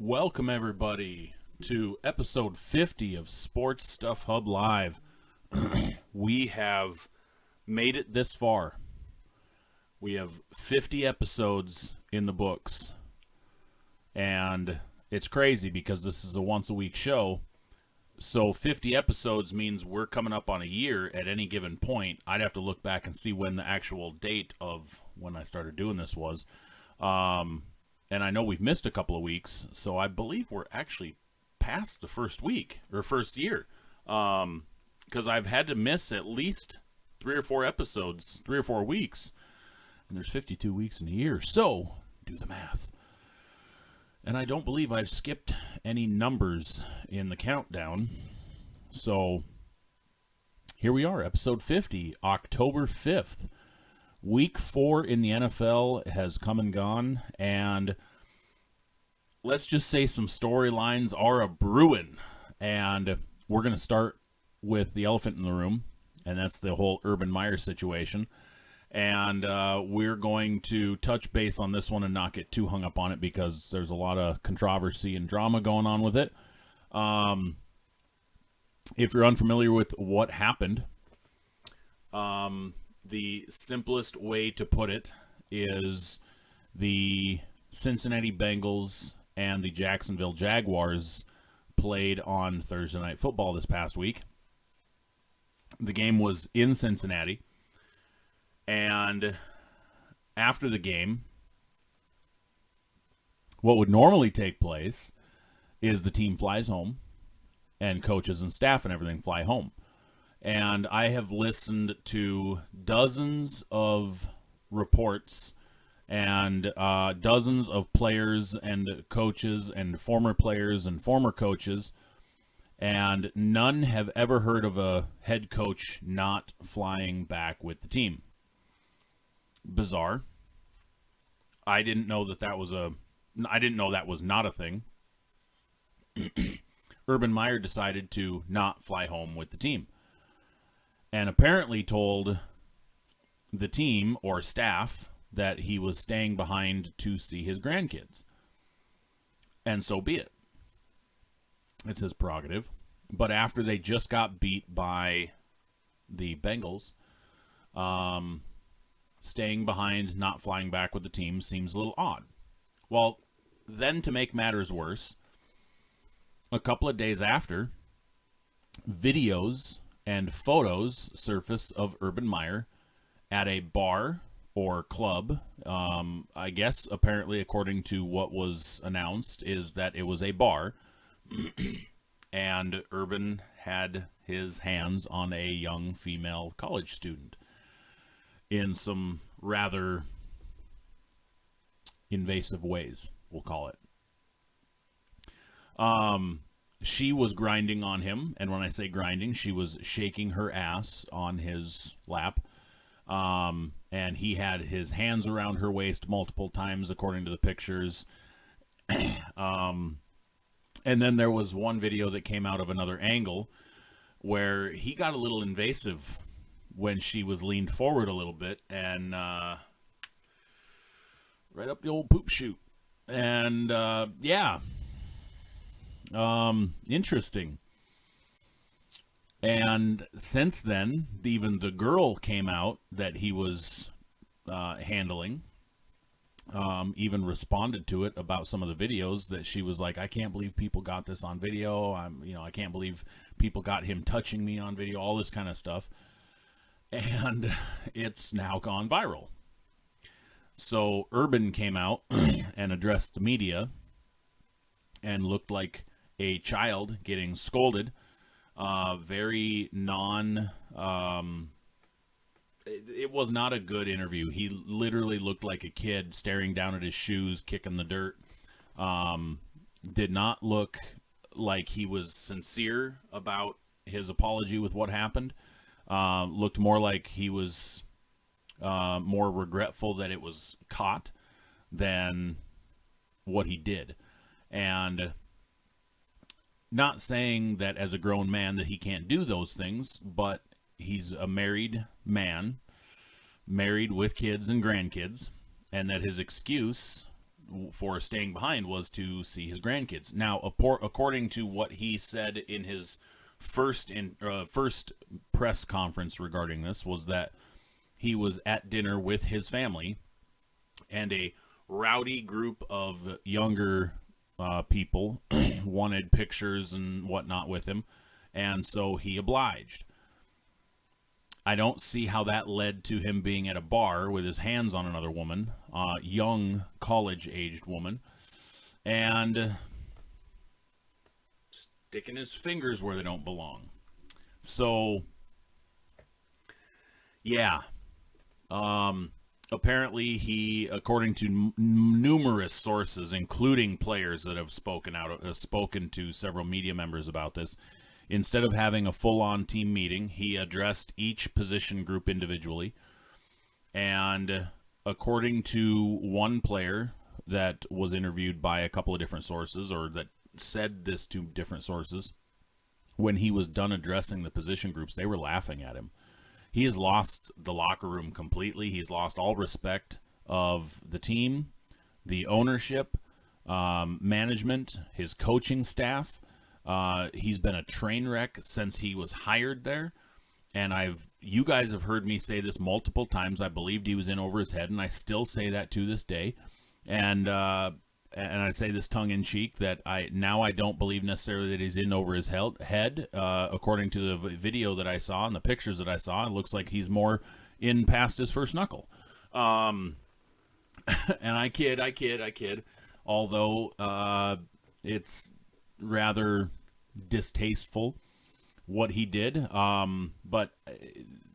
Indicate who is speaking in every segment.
Speaker 1: Welcome, everybody, to episode 50 of Sports Stuff Hub Live. We have made it this far. We have 50 episodes in the books. And it's crazy because this is a once-a-week show. So 50 episodes means we're coming up on a year at any given point. I'd have to look back and see when the actual date of when I started doing this was. And I know we've missed a couple of weeks, so I believe we're actually past the first week, or first year. Because I've had to miss at least 3 or 4 episodes, 3 or 4 weeks. And there's 52 weeks in a year, so do the math. And I don't believe I've skipped any numbers in the countdown. So here we are, episode 50, October 5th. Week 4 in the NFL has come and gone, and let's just say some storylines are a-brewing. And we're going to start with the elephant in the room, and that's the whole Urban Meyer situation. And we're going to touch base on this one and not get too hung up on it because there's a lot of controversy and drama going on with it. If you're unfamiliar with what happened, the simplest way to put it is the Cincinnati Bengals and the Jacksonville Jaguars played on Thursday Night Football this past week. The game was in Cincinnati, and after the game, what would normally take place is the team flies home, and coaches and staff and everything fly home. And I have listened to dozens of reports and dozens of players and coaches and former players and former coaches, and none have ever heard of a head coach not flying back with the team. Bizarre. I didn't know that was not a thing. Urban Meyer decided to not fly home with the team, and apparently told the team or staff that he was staying behind to see his grandkids. And so be it. It's his prerogative. But after they just got beat by the Bengals, staying behind, not flying back with the team seems a little odd. Well, then to make matters worse, a couple of days after, videos and photos surface of Urban Meyer at a bar or club. I guess apparently, according to what was announced, is that it was a bar, and Urban had his hands on a young female college student in some rather invasive ways, we'll call it. She was grinding on him, and when I say grinding, she was shaking her ass on his lap, and he had his hands around her waist multiple times, according to the pictures. And then there was one video that came out of another angle where he got a little invasive when she was leaned forward a little bit, and right up the old poop chute. And yeah. Interesting. And since then, even the girl came out that he was handling, even responded to it about some of the videos that she was like, I can't believe people got this on video. I can't believe people got him touching me on video, all this kind of stuff. And it's now gone viral. So Urban came out and addressed the media and looked like a child getting scolded. Very it was not a good interview. He literally looked like a kid staring down at his shoes, kicking the dirt. Did not look like he was sincere about his apology with what happened. Looked more like he was more regretful that it was caught than what he did. And not saying that as a grown man that he can't do those things, but he's a married man, married with kids and grandkids, and that his excuse for staying behind was to see his grandkids. Now, according to what he said in his first press conference regarding this, was that he was at dinner with his family, and a rowdy group of younger people wanted pictures and whatnot with him, and so he obliged. I don't see how that led to him being at a bar with his hands on another woman, young college-aged woman, and sticking his fingers where they don't belong. So, yeah. Apparently, he, according to numerous sources, including players that have spoken to several media members about this, instead of having a full-on team meeting, he addressed each position group individually. And according to one player that was interviewed by a couple of different sources, or that said this to different sources, when he was done addressing the position groups, they were laughing at him. He has lost the locker room completely. He's lost all respect of the team, the ownership, management, his coaching staff. He's been a train wreck since he was hired there. And you guys have heard me say this multiple times. I believed he was in over his head, and I still say that to this day. And I say this tongue in cheek that I don't believe necessarily that he's in over his head. According to the video that I saw and the pictures that I saw, it looks like he's more in past his first knuckle. And I kid. Although it's rather distasteful what he did. But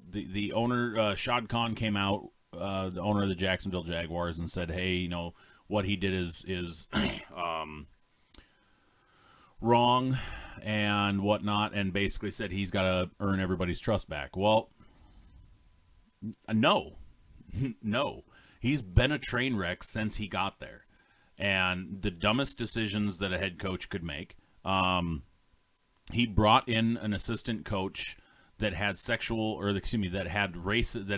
Speaker 1: the owner, Shad Khan, came out, the owner of the Jacksonville Jaguars, and said, hey, what he did is wrong and whatnot, and basically said he's got to earn everybody's trust back. Well, no. He's been a train wreck since he got there, and the dumbest decisions that a head coach could make. He brought in an assistant coach that had that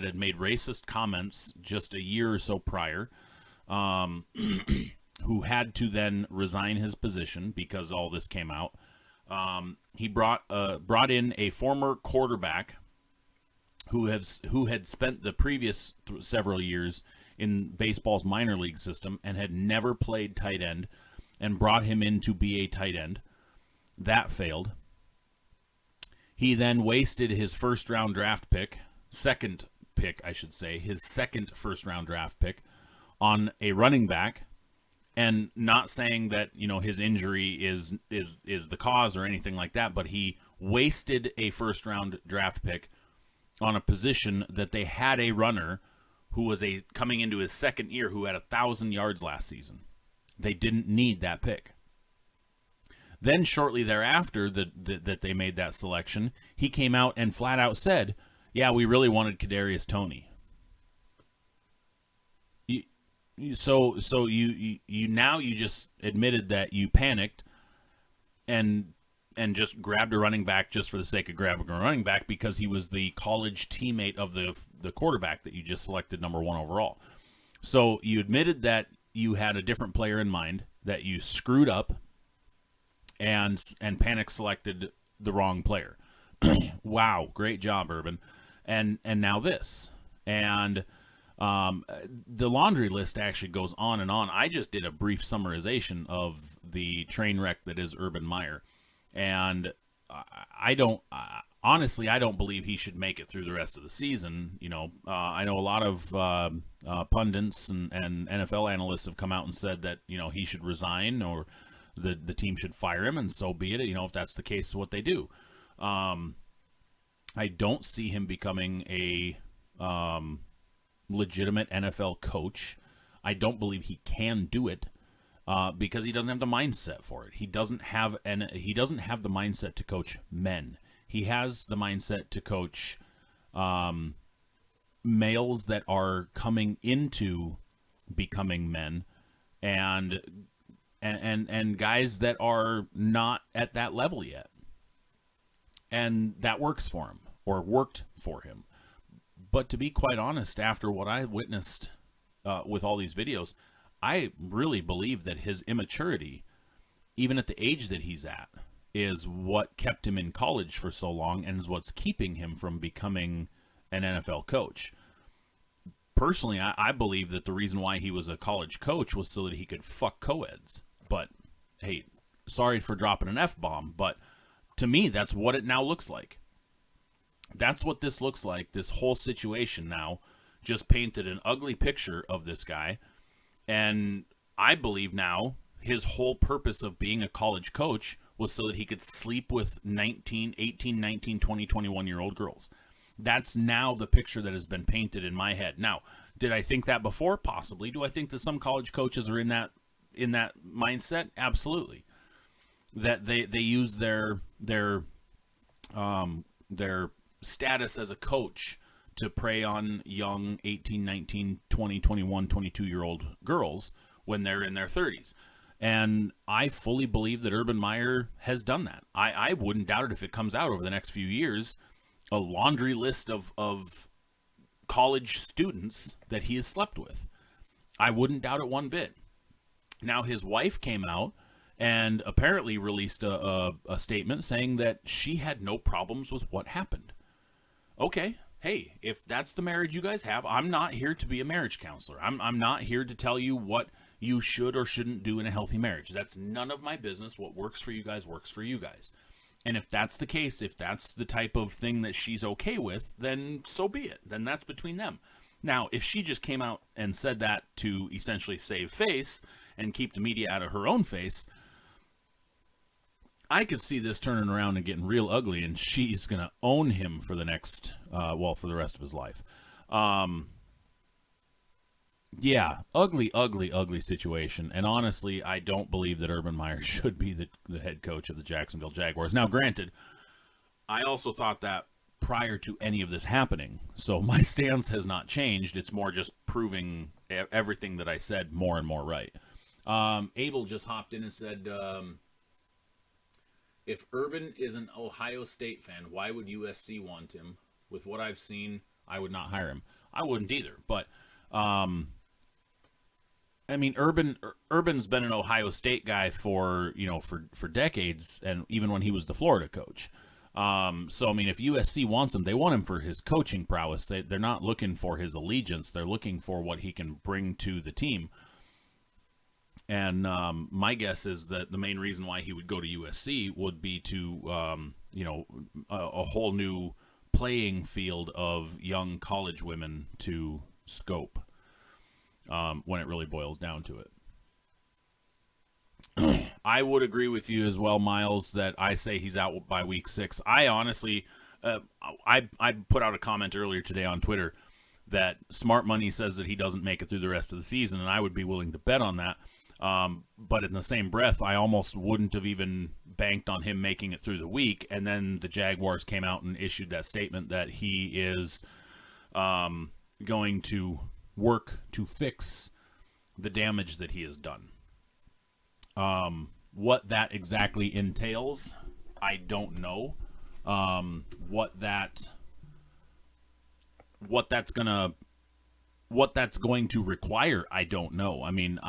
Speaker 1: had made racist comments just a year or so prior. Who had to then resign his position because all this came out. He brought in a former quarterback who had spent the previous several years in baseball's minor league system and had never played tight end, and brought him in to be a tight end. That failed. He then wasted his second first-round draft pick on a running back, and not saying that his injury is the cause or anything like that, but he wasted a first-round draft pick on a position that they had a runner who was coming into his second year who had 1,000 yards last season. They didn't need that pick. Then shortly thereafter that they made that selection, he came out and flat out said, "Yeah, we really wanted Kadarius Toney." So you just admitted that you panicked and just grabbed a running back just for the sake of grabbing a running back because he was the college teammate of the quarterback that you just selected number 1 overall. So you admitted that you had a different player in mind, that you screwed up and panic selected the wrong player. Wow, great job, Urban. And now this. And the laundry list actually goes on and on. I just did a brief summarization of the train wreck that is Urban Meyer. And honestly, I don't believe he should make it through the rest of the season. I know a lot of pundits and NFL analysts have come out and said that, he should resign or the team should fire him, and so be it. If that's the case, what they do. I don't see him becoming a legitimate NFL coach. I don't believe he can do it because he doesn't have the mindset for it. He doesn't have the mindset to coach men. He has the mindset to coach males that are coming into becoming men, and guys that are not at that level yet. And that works for him, or worked for him. But to be quite honest, after what I witnessed with all these videos, I really believe that his immaturity, even at the age that he's at, is what kept him in college for so long and is what's keeping him from becoming an NFL coach. Personally, I believe that the reason why he was a college coach was so that he could fuck co-eds. But, hey, sorry for dropping an F-bomb, but to me, that's what it now looks like. That's what this looks like. This whole situation now just painted an ugly picture of this guy. And I believe now his whole purpose of being a college coach was so that he could sleep with 18, 19, 20, 21-year-old girls. That's now the picture that has been painted in my head. Now, did I think that before? Possibly. Do I think that some college coaches are in that mindset? Absolutely. That they use their status as a coach to prey on young 18, 19, 20, 21, 22-year-old girls when they're in their 30s. And I fully believe that Urban Meyer has done that. I wouldn't doubt it if it comes out over the next few years, a laundry list of college students that he has slept with. I wouldn't doubt it one bit. Now, his wife came out and apparently released a statement saying that she had no problems with what happened. Okay, hey, if that's the marriage you guys have, I'm not here to be a marriage counselor. I'm not here to tell you what you should or shouldn't do in a healthy marriage. That's none of my business. What works for you guys works for you guys. And if that's the case, if that's the type of thing that she's okay with, then so be it. Then that's between them. Now, if she just came out and said that to essentially save face and keep the media out of her own face, I could see this turning around and getting real ugly, and she's going to own him for the next, for the rest of his life. Yeah, ugly situation. And honestly, I don't believe that Urban Meyer should be the head coach of the Jacksonville Jaguars. Now, granted, I also thought that prior to any of this happening. So my stance has not changed. It's more just proving everything that I said more and more right. Abel just hopped in and said, if Urban is an Ohio State fan, why would USC want him? With what I've seen, I would not hire him. I wouldn't either. But I mean, Urban's been an Ohio State guy for decades, and even when he was the Florida coach. So I mean, if USC wants him, they want him for his coaching prowess. They're not looking for his allegiance. They're looking for what he can bring to the team. And my guess is that the main reason why he would go to USC would be to a whole new playing field of young college women to scope. When it really boils down to it. I would agree with you as well, Miles, that I say he's out by week 6. I honestly, I put out a comment earlier today on Twitter that Smart Money says that he doesn't make it through the rest of the season, and I would be willing to bet on that. But in the same breath, I almost wouldn't have even banked on him making it through the week, and then the Jaguars came out and issued that statement that he is going to work to fix the damage that he has done. What that exactly entails, I don't know. What that's going to require, I don't know. I mean,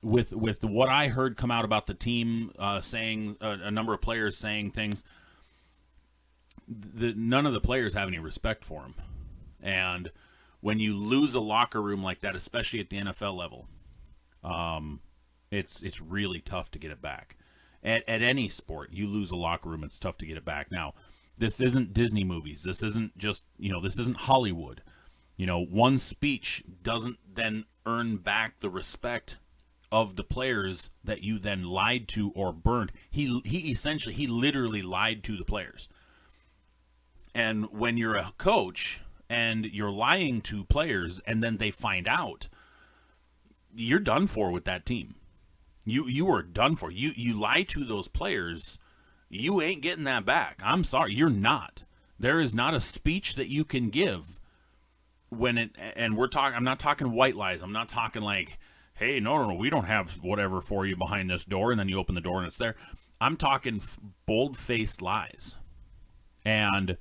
Speaker 1: with what I heard come out about the team saying a number of players saying things, none of the players have any respect for him, and when you lose a locker room like that, especially at the NFL level, it's really tough to get it back. At any sport, you lose a locker room, it's tough to get it back. Now, this isn't Disney movies. This isn't just, this isn't Hollywood. One speech doesn't then earn back the respect of the players that you then lied to or burned. He literally lied to the players. And when you're a coach and you're lying to players and then they find out, you're done for with that team. You are done for. You lie to those players, you ain't getting that back. I'm sorry, you're not. There is not a speech that you can give I'm not talking white lies. I'm not talking like, hey, no, we don't have whatever for you behind this door, and then you open the door and it's there. I'm talking bold-faced lies. And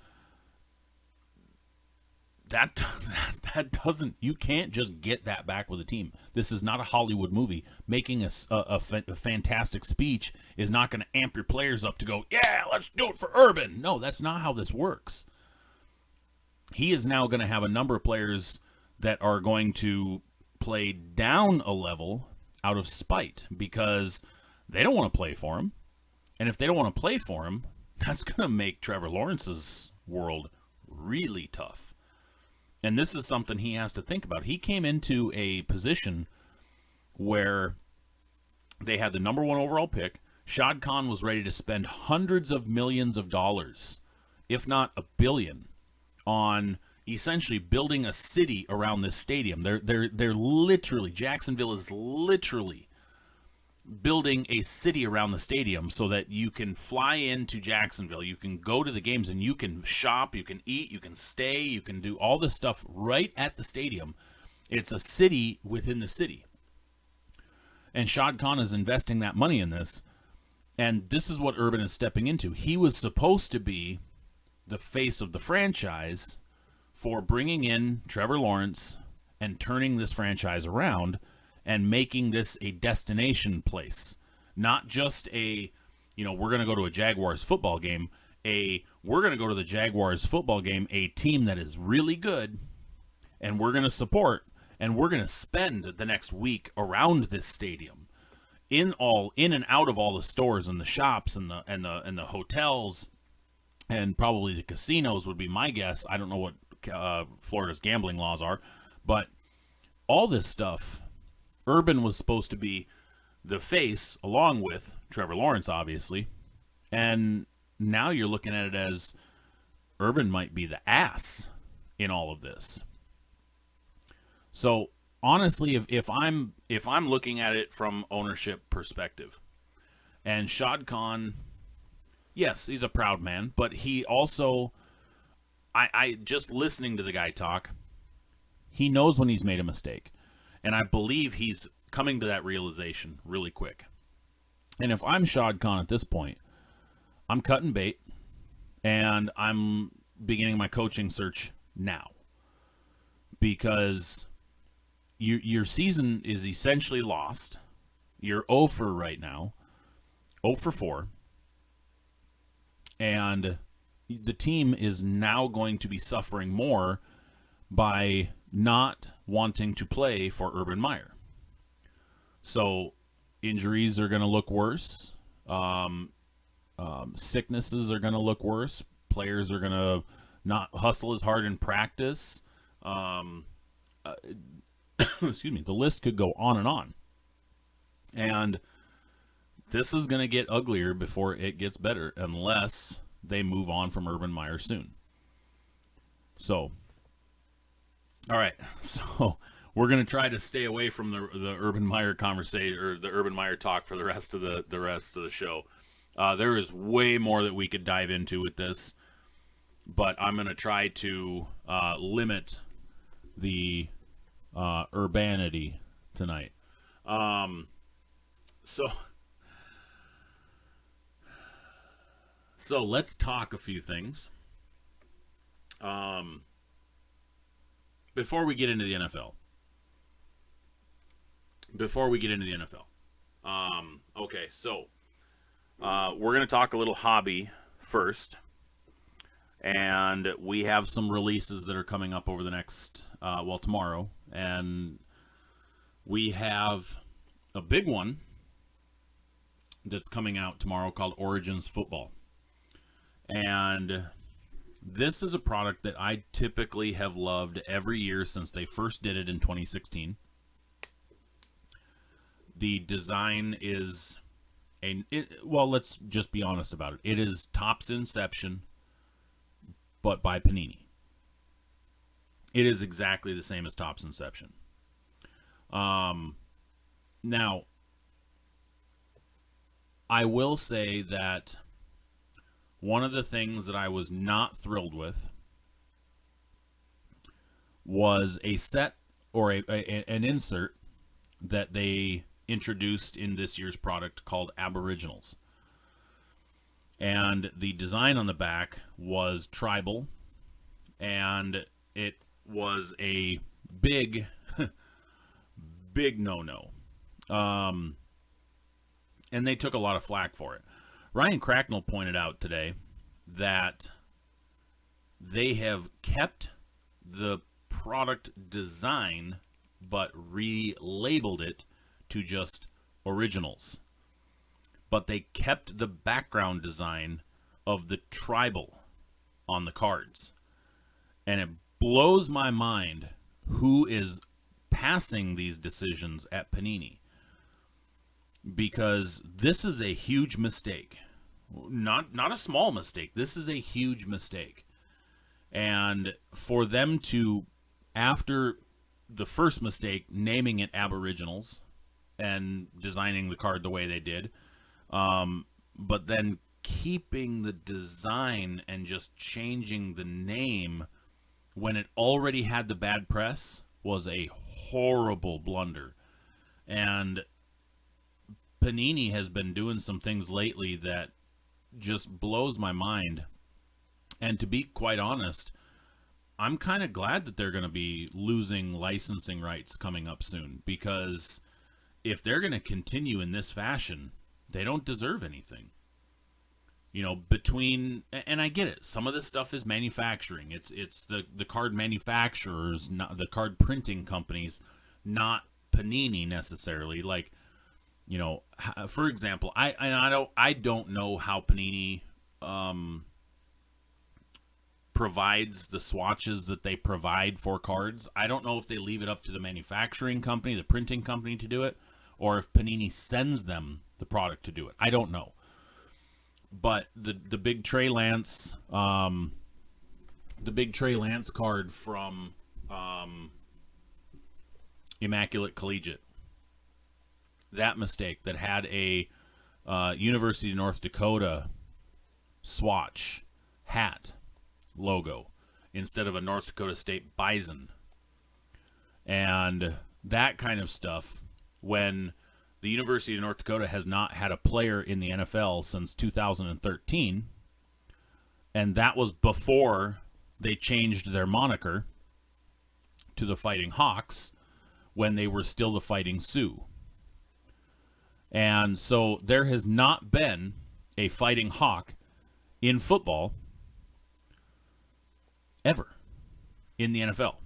Speaker 1: that that doesn't, you can't just get that back with a team. This is not a Hollywood movie. Making a fantastic speech is not going to amp your players up to go, yeah, let's do it for Urban. No, that's not how this works. He is now going to have a number of players that are going to play down a level out of spite because they don't want to play for him. And if they don't want to play for him, that's going to make Trevor Lawrence's world really tough. And this is something he has to think about. He came into a position where they had the number 1 overall pick. Shad Khan was ready to spend hundreds of millions of dollars, if not $1 billion, on essentially building a city around this stadium. They're literally, Jacksonville is literally building a city around the stadium so that you can fly into Jacksonville, you can go to the games, and you can shop, you can eat, you can stay, you can do all this stuff right at the stadium. It's a city within the city. And Shad Khan is investing that money in this, and this is what Urban is stepping into. He was supposed to be the face of the franchise for bringing in Trevor Lawrence and turning this franchise around and making this a destination place. Not just a, we're going to go to a Jaguars football game. We're going to go to the Jaguars football game, a team that is really good, and we're going to support, and we're going to spend the next week around this stadium, in and out of all the stores and the shops and the hotels, and probably the casinos would be my guess. I don't know what Florida's gambling laws are, but all this stuff, Urban was supposed to be the face, along with Trevor Lawrence, obviously. And now you're looking at it as Urban might be the ass in all of this. So honestly, if I'm looking at it from ownership perspective, and Shad Khan, yes, he's a proud man, but he also, I just listening to the guy talk, he knows when he's made a mistake. And I believe he's coming to that realization really quick. And if I'm Shad Khan at this point, I'm cutting bait, and I'm beginning my coaching search now. Because your season is essentially lost. You're 0 for right now. 0 for 4. And the team is now going to be suffering more by not wanting to play for Urban Meyer. So injuries are going to look worse. Sicknesses are going to look worse. Players are going to not hustle as hard in practice. Excuse me. The list could go on and on. And this is going to get uglier before it gets better, unless they move on from Urban Meyer soon. So, all right, so we're going to try to stay away from the Urban Meyer conversation, or the Urban Meyer talk, for the rest of the show. There is way more that we could dive into with this, but I'm going to try to limit the urbanity tonight. So let's talk a few things. Before we get into the NFL. Okay, so we're going to talk a little hobby first. And we have some releases that are coming up over the next, tomorrow. And we have a big one that's coming out tomorrow called Origins Football. And this is a product that I typically have loved every year since they first did it in 2016. The design is let's just be honest about it. It is Topps Inception, but by Panini. It is exactly the same as Topps Inception. Now, I will say that one of the things that I was not thrilled with was a set, or an insert that they introduced in this year's product called Aboriginals. And the design on the back was tribal, and it was a big, big no-no. And they took a lot of flack for it. Ryan Cracknell pointed out today that they have kept the product design but relabeled it to just Originals. But they kept the background design of the tribal on the cards. And it blows my mind who is passing these decisions at Panini. Because this is a huge mistake. Not a small mistake. This is a huge mistake. And for them to, after the first mistake, naming it Aboriginals and designing the card the way they did, but then keeping the design and just changing the name when it already had the bad press was a horrible blunder. And Panini has been doing some things lately that just blows my mind. And to be quite honest, I'm kind of glad that they're going to be losing licensing rights coming up soon, because if they're going to continue in this fashion, they don't deserve anything. You know, between, and I get it, some of this stuff is manufacturing. It's the card manufacturers, not the card printing companies, not Panini necessarily. Like, you know, for example, I don't know how Panini provides the swatches that they provide for cards. I don't know if they leave it up to the manufacturing company, the printing company, to do it, or if Panini sends them the product to do it. I don't know. But the big Trey Lance, card from Immaculate Collegiate, that mistake that had a University of North Dakota swatch hat logo instead of a North Dakota State Bison, and that kind of stuff, when the University of North Dakota has not had a player in the NFL since 2013, and that was before they changed their moniker to the Fighting Hawks when they were still the Fighting Sioux. And so there has not been a Fighting Hawk in football ever in the NFL.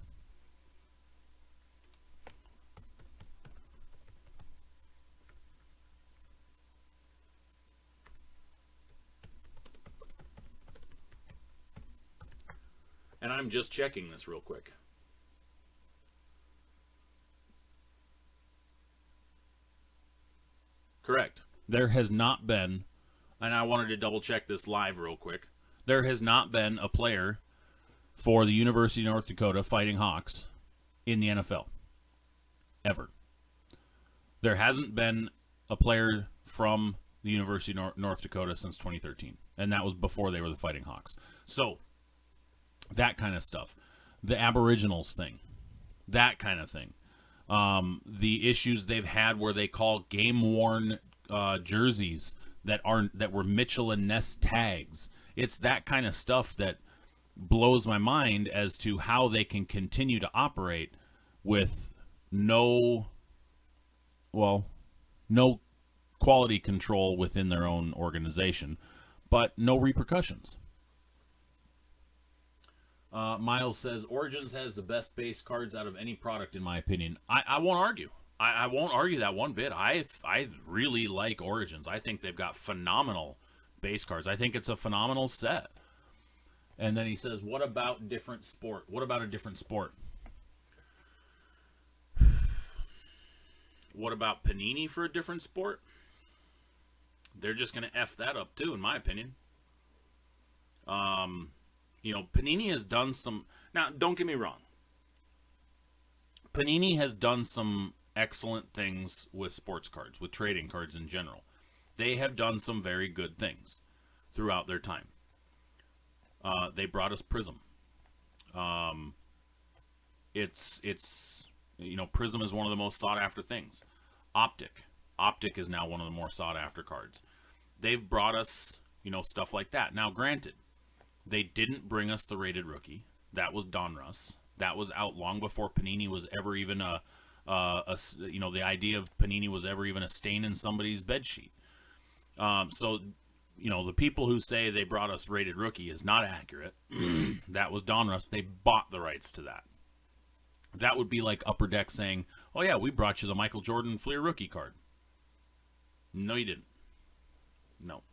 Speaker 1: And I'm just checking this real quick. Correct. There has not been, and I wanted to double check this live real quick, there has not been a player for the University of North Dakota Fighting Hawks in the NFL. Ever. There hasn't been a player from the University of North Dakota since 2013. And that was before they were the Fighting Hawks. So, that kind of stuff. The Aboriginals thing. That kind of thing. The issues they've had where they call game-worn jerseys that were Mitchell and Ness tags. It's that kind of stuff that blows my mind as to how they can continue to operate with no quality control within their own organization, but no repercussions. Miles says, Origins has the best base cards out of any product, in my opinion. I won't argue. I won't argue that one bit. I really like Origins. I think they've got phenomenal base cards. I think it's a phenomenal set. And then he says, what about different sport? What about a different sport? What about Panini for a different sport? They're just going to F that up too, in my opinion. You know, Panini has done some... Now, don't get me wrong. Panini has done some excellent things with sports cards, with trading cards in general. They have done some very good things throughout their time. They brought us Prism. It's you know, Prism is one of the most sought after things. Optic is now one of the more sought after cards. They've brought us, you know, stuff like that. Now, granted, they didn't bring us the rated rookie. That was Donruss. That was out long before Panini was ever even the idea of Panini was ever even a stain in somebody's bedsheet. So, the people who say they brought us Rated Rookie is not accurate. That was Donruss. They bought the rights to that. That would be like Upper Deck saying, oh yeah, we brought you the Michael Jordan Fleer Rookie card. No, you didn't. No.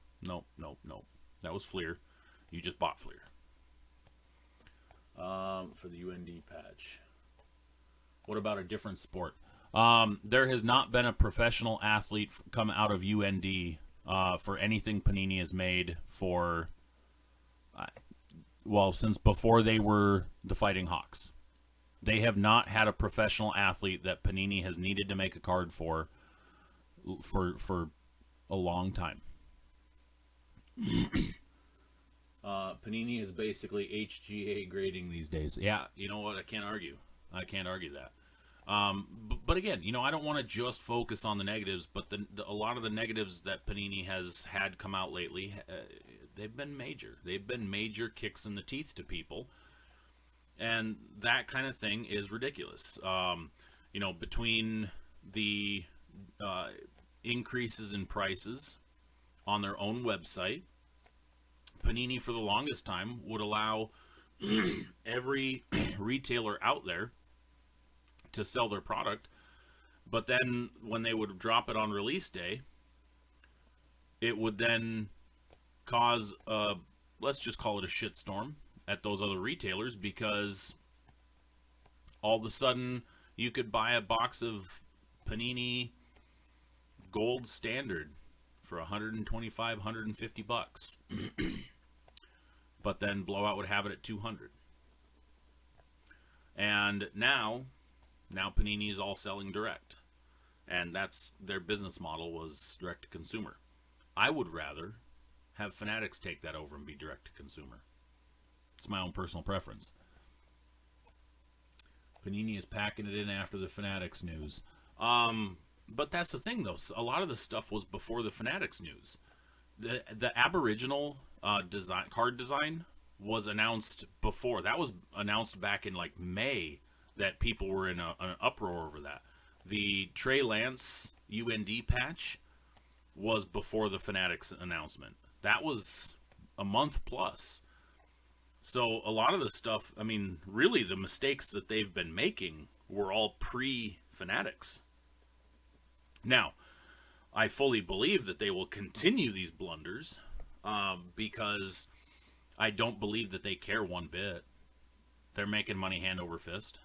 Speaker 1: That was Fleer. You just bought Fleer. For the UND patch. What about a different sport? There has not been a professional athlete come out of UND for anything Panini has made for, since before they were the Fighting Hawks. They have not had a professional athlete that Panini has needed to make a card for a long time. Panini is basically HGA grading these days. Yeah, you know what? I can't argue that. But again, I don't want to just focus on the negatives, but a lot of the negatives that Panini has had come out lately, they've been major. They've been major kicks in the teeth to people. And that kind of thing is ridiculous. Between the increases in prices on their own website, Panini for the longest time would allow every retailer out there to sell their product, but then when they would drop it on release day, it would then cause let's just call it a shitstorm at those other retailers, because all of a sudden you could buy a box of Panini Gold Standard for $125, $150, but then Blowout would have it at $200. And now Panini is all selling direct, and that's their business model, was direct to consumer. I would rather have Fanatics take that over and be direct to consumer. It's my own personal preference. Panini is packing it in after the Fanatics news. But that's the thing, though. A lot of the stuff was before the Fanatics news. The Aboriginal card design was announced before. That was announced back in like May, that people were in an uproar over that. The Trey Lance UND patch was before the Fanatics announcement. That was a month plus. So a lot of the stuff, really the mistakes that they've been making were all pre-Fanatics. Now, I fully believe that they will continue these blunders because I don't believe that they care one bit. They're making money hand over fist.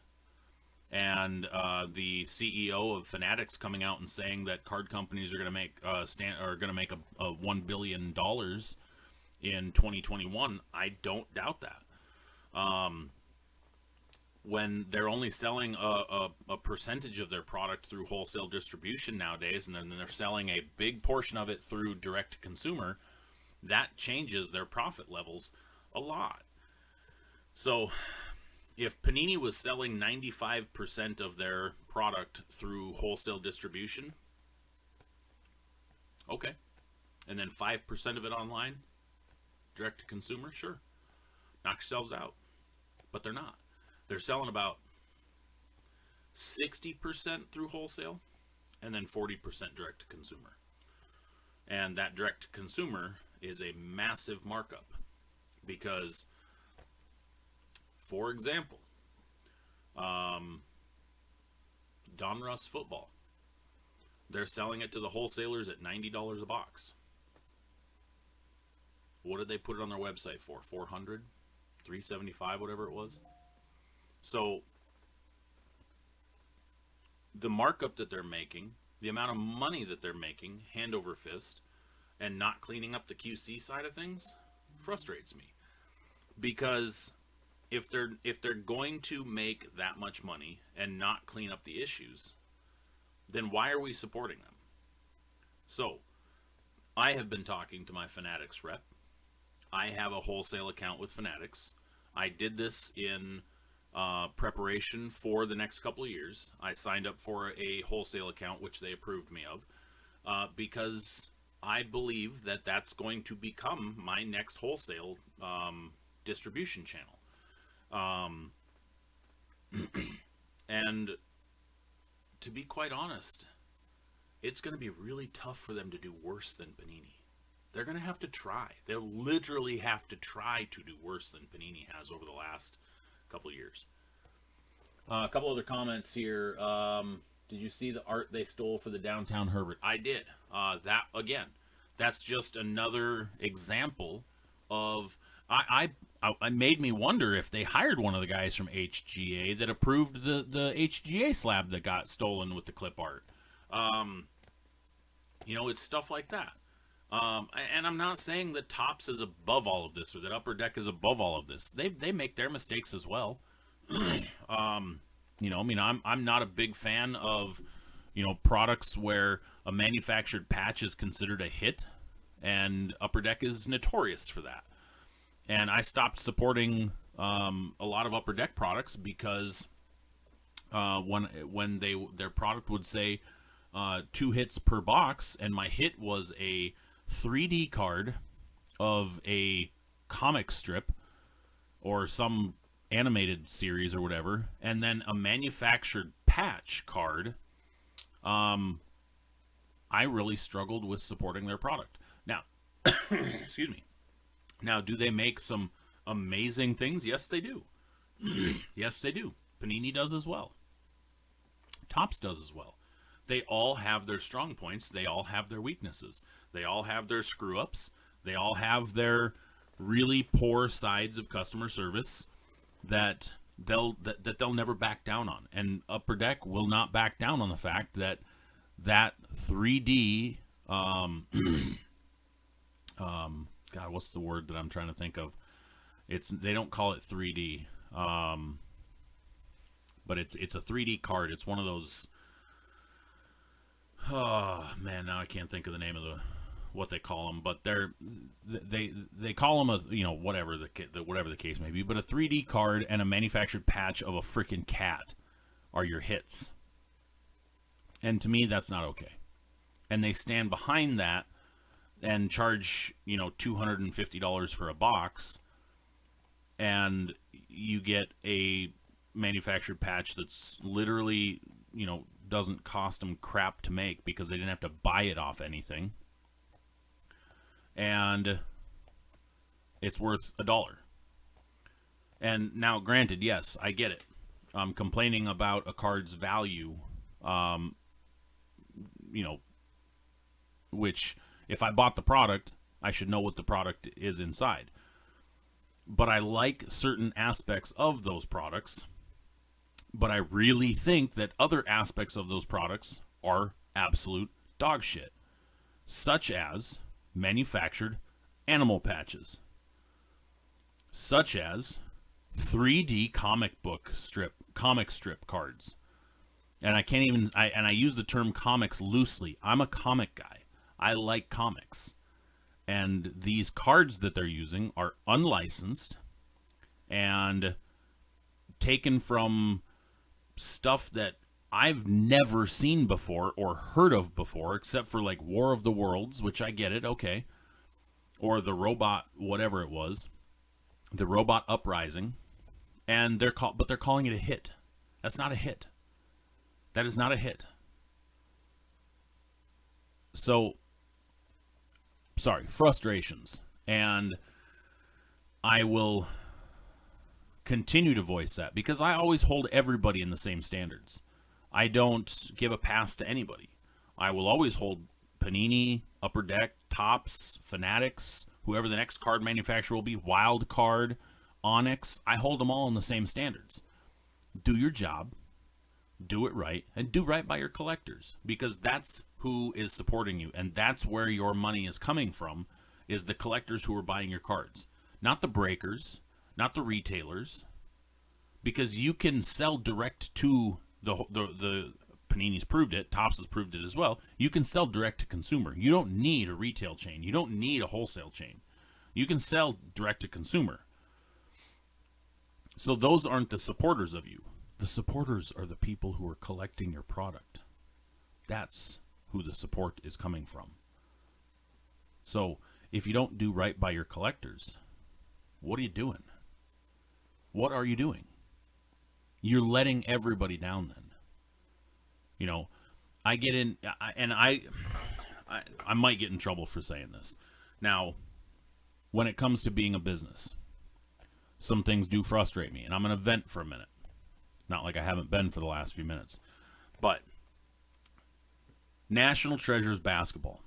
Speaker 1: And the CEO of Fanatics coming out and saying that card companies are going to make a $1 billion in 2021, I don't doubt that. When they're only selling a percentage of their product through wholesale distribution nowadays, and then they're selling a big portion of it through direct to consumer, that changes their profit levels a lot. So if Panini was selling 95% of their product through wholesale distribution, okay, and then 5% of it online, direct to consumer, sure, knock yourselves out. But they're not. They're selling about 60% through wholesale and then 40% direct to consumer. And that direct to consumer is a massive markup because, for example, Donruss football, they're selling it to the wholesalers at $90 a box. What did they put it on their website for? $400, $375, whatever it was. So the markup that they're making, the amount of money that they're making, hand over fist, and not cleaning up the QC side of things, frustrates me. Because if they're going to make that much money and not clean up the issues, then why are we supporting them? So I have been talking to my Fanatics rep. I have a wholesale account with Fanatics. I did this in preparation for the next couple of years. I signed up for a wholesale account, which they approved me of, because I believe that that's going to become my next wholesale distribution channel. And to be quite honest, it's going to be really tough for them to do worse than Panini. They're going to have to try. They'll literally have to try to do worse than Panini has over the last couple of years. A couple other comments here. Did you see the art they stole for the downtown Herbert? I did. That again, that's just another example of I made me wonder if they hired one of the guys from HGA that approved the HGA slab that got stolen with the clip art. It's stuff like that. And I'm not saying that Topps is above all of this or that Upper Deck is above all of this. They make their mistakes as well. I'm not a big fan of, products where a manufactured patch is considered a hit, and Upper Deck is notorious for that. And I stopped supporting a lot of Upper Deck products because when their product would say 2 hits per box, and my hit was a 3D card of a comic strip or some animated series or whatever, and then a manufactured patch card, I really struggled with supporting their product. Now, excuse me. Now, do they make some amazing things? Yes, they do. Yes, they do. Panini does as well. Topps does as well. They all have their strong points. They all have their weaknesses. They all have their screw-ups. They all have their really poor sides of customer service that they'll never back down on. And Upper Deck will not back down on the fact that 3D God, what's the word that I'm trying to think of? They don't call it 3D, but it's a 3D card. It's one of those. Oh man, now I can't think of the name of what they call them, but they call them whatever the case may be. But a 3D card and a manufactured patch of a freaking cat are your hits, and to me that's not okay. And they stand behind that and charge $250 for a box, and you get a manufactured patch that's literally doesn't cost them crap to make because they didn't have to buy it off anything, and it's worth $1. And now, granted, yes, I get it. I'm complaining about a card's value, which if I bought the product, I should know what the product is inside. But I like certain aspects of those products. But I really think that other aspects of those products are absolute dog shit, such as manufactured animal patches, such as 3D comic strip cards. And I use the term comics loosely. I'm a comic guy. I like comics. And these cards that they're using are unlicensed and taken from stuff that I've never seen before or heard of before, except for like War of the Worlds, which I get it, okay. Or the robot, whatever it was, the robot uprising, and they're calling it a hit. That's not a hit. That is not a hit. So, sorry, frustrations, and I will continue to voice that because I always hold everybody in the same standards. I don't give a pass to anybody. I will always hold Panini, Upper Deck, Topps, Fanatics, whoever the next card manufacturer will be, Wild Card, Onyx. I hold them all in the same standards. Do your job, do it right, and do right by your collectors, because that's who is supporting you, and that's where your money is coming from, is the collectors who are buying your cards, not the breakers, not the retailers, because you can sell direct to the Panini's proved it, Topps has proved it as well. You can sell direct to consumer. You don't need a retail chain. You don't need a wholesale chain. You can sell direct to consumer. So those aren't the supporters of you. The supporters are the people who are collecting your product. That's who the support is coming from. So if you don't do right by your collectors, what are you doing? What are you doing? You're letting everybody down then. I get in, and I might get in trouble for saying this. Now, when it comes to being a business, some things do frustrate me, and I'm going to vent for a minute. Not like I haven't been for the last few minutes. But National Treasures basketball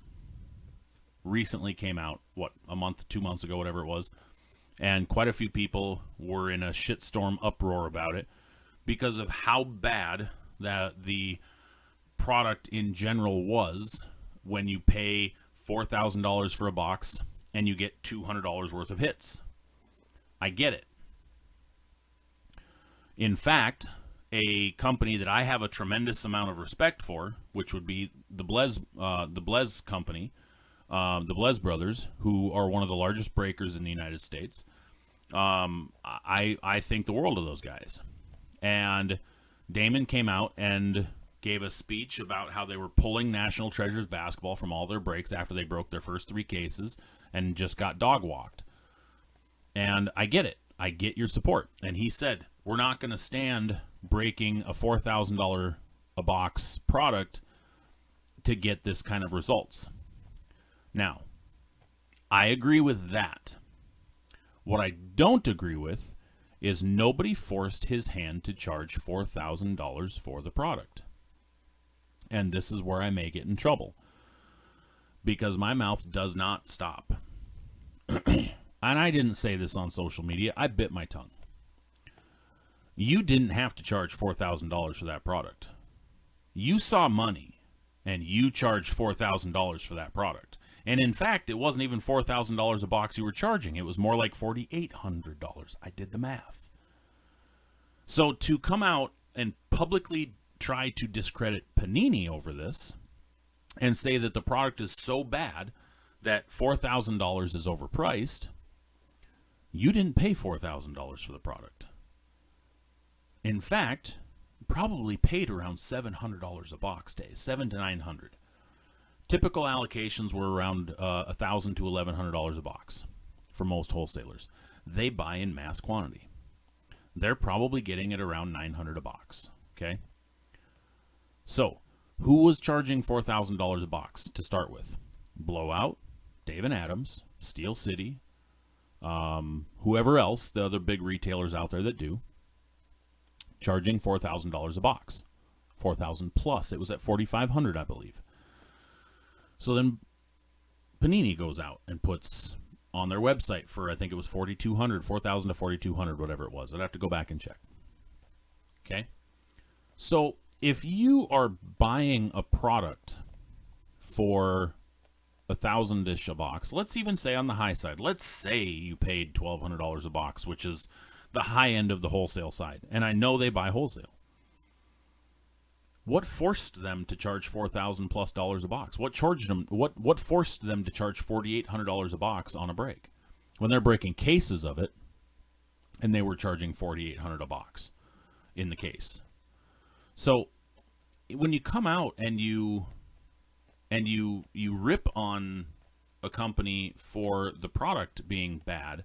Speaker 1: recently came out, a month, 2 months ago, whatever it was, and quite a few people were in a shitstorm uproar about it because of how bad that the product in general was when you pay $4,000 for a box and you get $200 worth of hits. I get it. In fact, a company that I have a tremendous amount of respect for, which would be the Blez company, the Blez brothers, who are one of the largest breakers in the United States. I think the world of those guys. And Damon came out and gave a speech about how they were pulling National Treasures basketball from all their breaks after they broke their first 3 cases and just got dog walked. And I get it. I get your support. And he said, we're not going to stand breaking a $4,000 a box product to get this kind of results. Now, I agree with that. What I don't agree with is nobody forced his hand to charge $4,000 for the product. And this is where I may get in trouble, because my mouth does not stop. And I didn't say this on social media. I bit my tongue. You didn't have to charge $4,000 for that product. You saw money, and you charged $4,000 for that product. And in fact, it wasn't even $4,000 a box you were charging. It was more like $4,800. I did the math. So to come out and publicly try to discredit Panini over this and say that the product is so bad that $4,000 is overpriced, you didn't pay $4,000 for the product. In fact, probably paid around $700 a box days, $700 to $900. Typical allocations were around $1,000 to $1,100 a box for most wholesalers. They buy in mass quantity. They're probably getting it around $900 a box. Okay. So, who was charging $4,000 a box to start with? Blowout, Dave and Adams, Steel City, whoever else, the other big retailers out there that do, charging $4,000 a box. $4,000 plus. It was at $4,500, I believe. So then Panini goes out and puts on their website for, I think it was $4,200, $4,000 to $4,200, whatever it was. I'd have to go back and check. Okay? So if you are buying a product for $1,000-ish a box, let's even say on the high side, let's say you paid $1,200 a box, which is the high end of the wholesale side. And I know they buy wholesale. What forced them to charge $4,000 plus a box? What charged them? What forced them to charge $4,800 a box on a break when they're breaking cases of it, and they were charging $4,800 a box in the case? So when you come out and you rip on a company for the product being bad,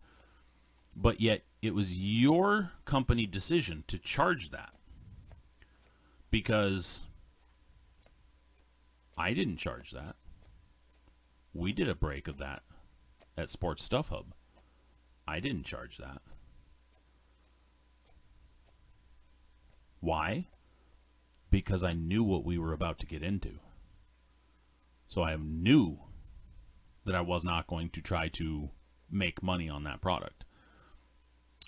Speaker 1: but yet it was your company decision to charge that. Because I didn't charge that. We did a break of that at Sports Stuff Hub. I didn't charge that. Why? Because I knew what we were about to get into. So I knew that I was not going to try to make money on that product.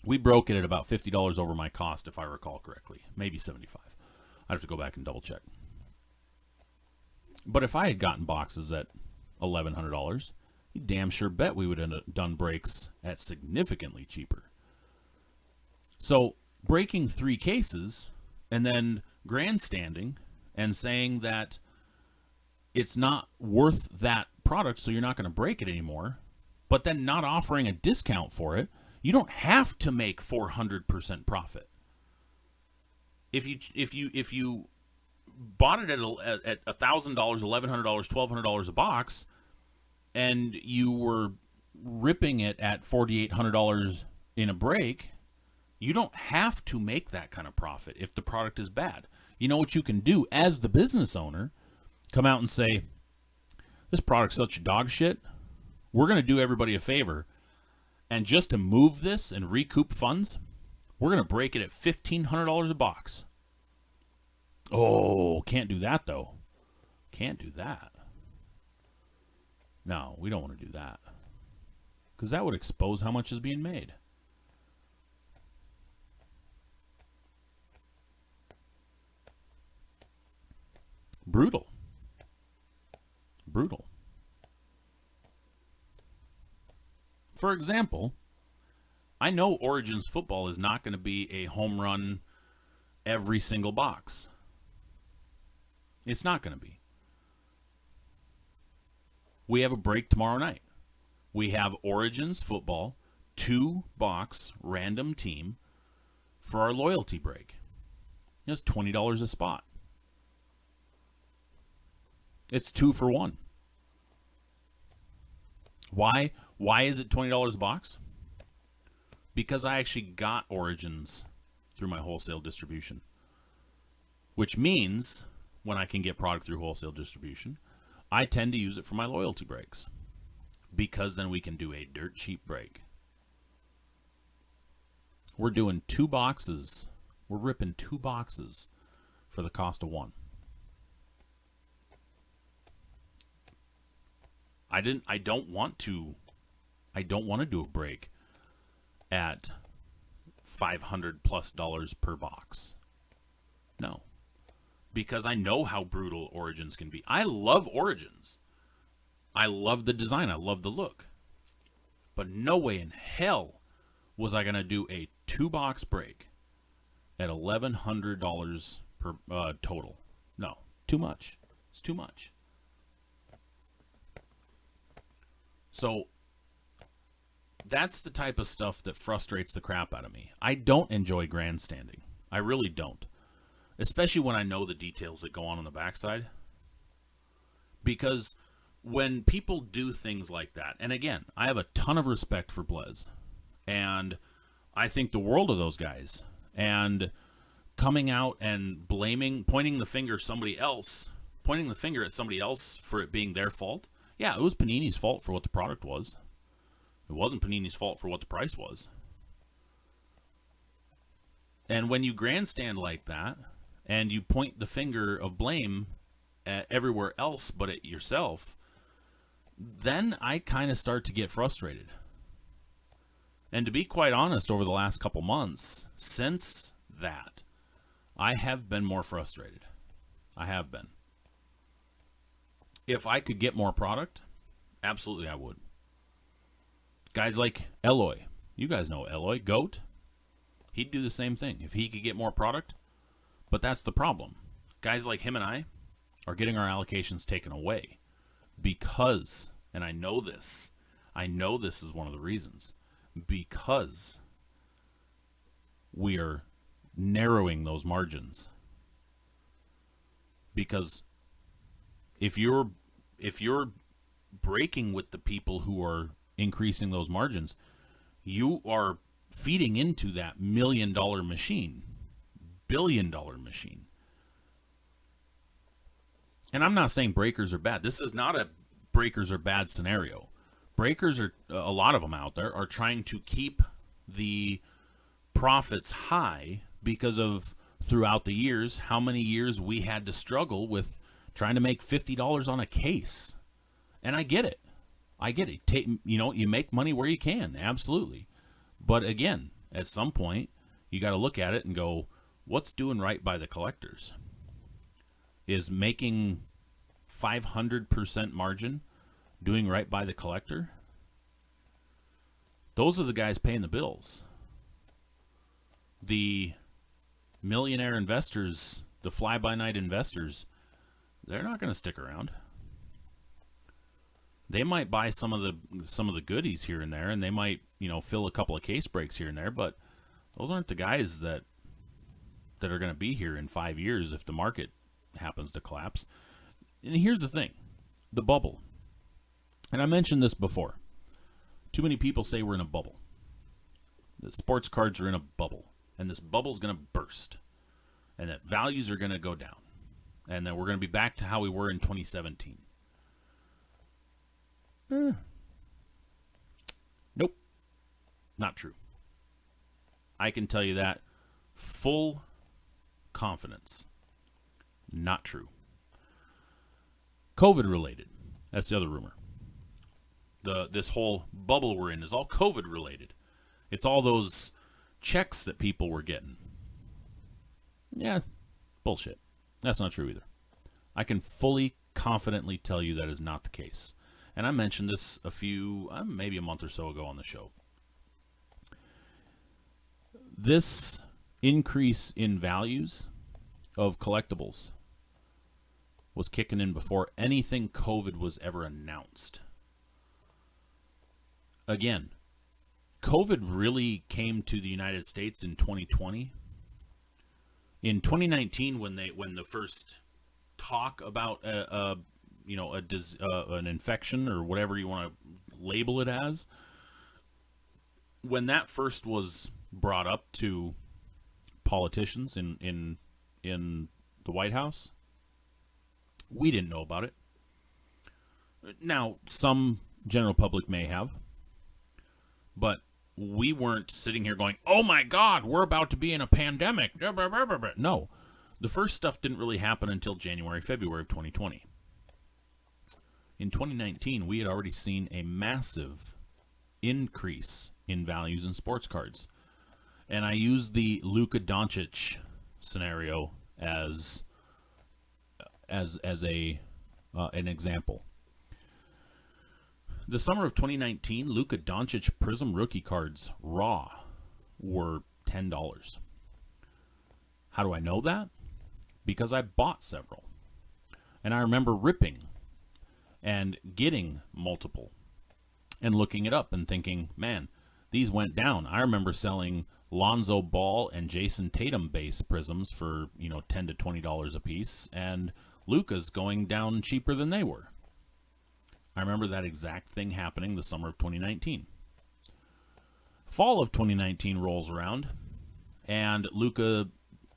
Speaker 1: We broke it at about $50 over my cost, if I recall correctly. Maybe $75. I'd have to go back and double check. But if I had gotten boxes at $1,100, you damn sure bet we would have done breaks at significantly cheaper. So breaking 3 cases and then grandstanding and saying that it's not worth that product, so you're not going to break it anymore, but then not offering a discount for it, you don't have to make 400% profit. If you bought it at $1,000, $1,100, $1,200 a box, and you were ripping it at $4,800 in a break, You don't have to make that kind of profit if the product is bad. You know what you can do as the business owner? Come out and say, this product's such dog shit. We're going to do everybody a favor. And just to move this and recoup funds, we're going to break it at $1,500 a box. Oh, can't do that, though. Can't do that. No, we don't want to do that. Because that would expose how much is being made. Brutal. Brutal. For example, I know Origins football is not going to be a home run every single box. It's not going to be. We have a break tomorrow night. We have Origins football, 2-box random team for our loyalty break. It's $20 a spot. It's 2 for 1. Why? Why is it $20 a box? Because I actually got Origins through my wholesale distribution. Which means when I can get product through wholesale distribution, I tend to use it for my loyalty breaks. Because then we can do a dirt cheap break. We're doing 2 boxes. We're ripping 2 boxes for the cost of 1. I don't want to do a break at $500+ per box. No. Because I know how brutal Origins can be. I love Origins. I love the design. I love the look. But no way in hell was I going to do a 2-box break at $1,100 per total. No. Too much. It's too much. So that's the type of stuff that frustrates the crap out of me. I don't enjoy grandstanding. I really don't. Especially when I know the details that go on the backside. Because when people do things like that, and again, I have a ton of respect for Blez. And I think the world of those guys. And coming out and pointing the finger at somebody else for it being their fault. Yeah, it was Panini's fault for what the product was. It wasn't Panini's fault for what the price was. And when you grandstand like that, and you point the finger of blame at everywhere else but at yourself, then I kind of start to get frustrated. And to be quite honest, over the last couple months, since that, I have been more frustrated. I have been. If I could get more product, absolutely I would. Guys like Eloy. You guys know Eloy. Goat. He'd do the same thing if he could get more product. But that's the problem. Guys like him and I are getting our allocations taken away because, and I know this is one of the reasons, because we are narrowing those margins. Because if you're breaking with the people who are increasing those margins, you are feeding into that $1 million machine, $1 billion machine. And I'm not saying breakers are bad. This is not a breakers are bad scenario. Breakers are, a lot of them out there, are trying to keep the profits high because of, throughout the years, how many years we had to struggle with trying to make $50 on a case. And I get it. I get it. You make money where you can, absolutely. But again, at some point, you got to look at it and go, what's doing right by the collectors? Is making 500% margin doing right by the collector? Those are the guys paying the bills. The millionaire investors, the fly-by-night investors, they're not going to stick around. They might buy some of the goodies here and there, and they might, fill a couple of case breaks here and there, but those aren't the guys that are going to be here in 5 years if the market happens to collapse. And here's the thing, the bubble. And I mentioned this before. Too many people say we're in a bubble. The sports cards are in a bubble. and this bubble's going to burst, and that values are going to go down, and then we're going to be back to how we were in 2017. Nope. Not true. I can tell you that. Full confidence. Not true. COVID related. That's the other rumor. This whole bubble we're in is all COVID related. It's all those checks that people were getting. Yeah, bullshit. That's not true either. I can fully, confidently tell you that is not the case. And I mentioned this maybe a month or so ago on the show. This increase in values of collectibles was kicking in before anything COVID was ever announced. Again, COVID really came to the United States in 2020. In 2019, when the first talk about an infection or whatever you want to label it as, when that first was brought up to politicians in the White House, we didn't know about it. Now, some general public may have, but we weren't sitting here going, oh my God, we're about to be in a pandemic. No, the first stuff didn't really happen until January, February of 2020. In 2019, we had already seen a massive increase in values in sports cards. And I used the Luka Doncic scenario as an example. The summer of 2019, Luka Doncic Prism rookie cards raw were $10. How do I know that? Because I bought several. And I remember ripping and getting multiple and looking it up and thinking, man, these went down. I remember selling Lonzo Ball and Jason Tatum base prisms for, $10 to $20 a piece, and Luka's going down cheaper than they were. I remember that exact thing happening the summer of 2019. Fall of 2019 rolls around, and Luka,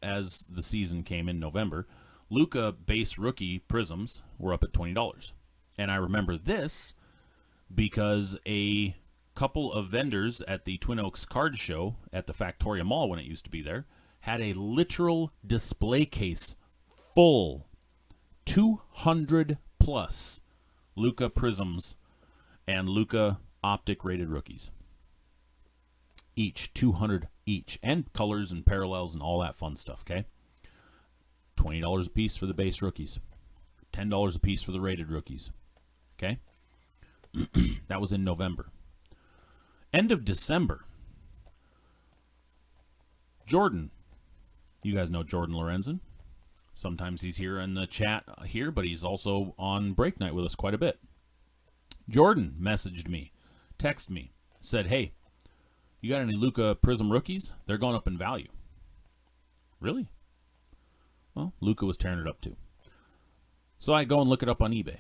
Speaker 1: as the season came in November, Luka base rookie prisms were up at $20. And I remember this because a couple of vendors at the Twin Oaks Card Show at the Factoria Mall, when it used to be there, had a literal display case full, 200 plus Luka prisms and Luka optic rated rookies. Each, 200 each, and colors and parallels and all that fun stuff, okay? $20 a piece for the base rookies, $10 a piece for the rated rookies, okay? That was in November. End of December, Jordan. You guys know Jordan Lorenzen. Sometimes he's here in the chat here, but he's also on break night with us quite a bit. Jordan messaged me, texted me, said, hey, you got any Luka Prism rookies? They're going up in value. Really? Well, Luka was tearing it up too. So I go and look it up on eBay.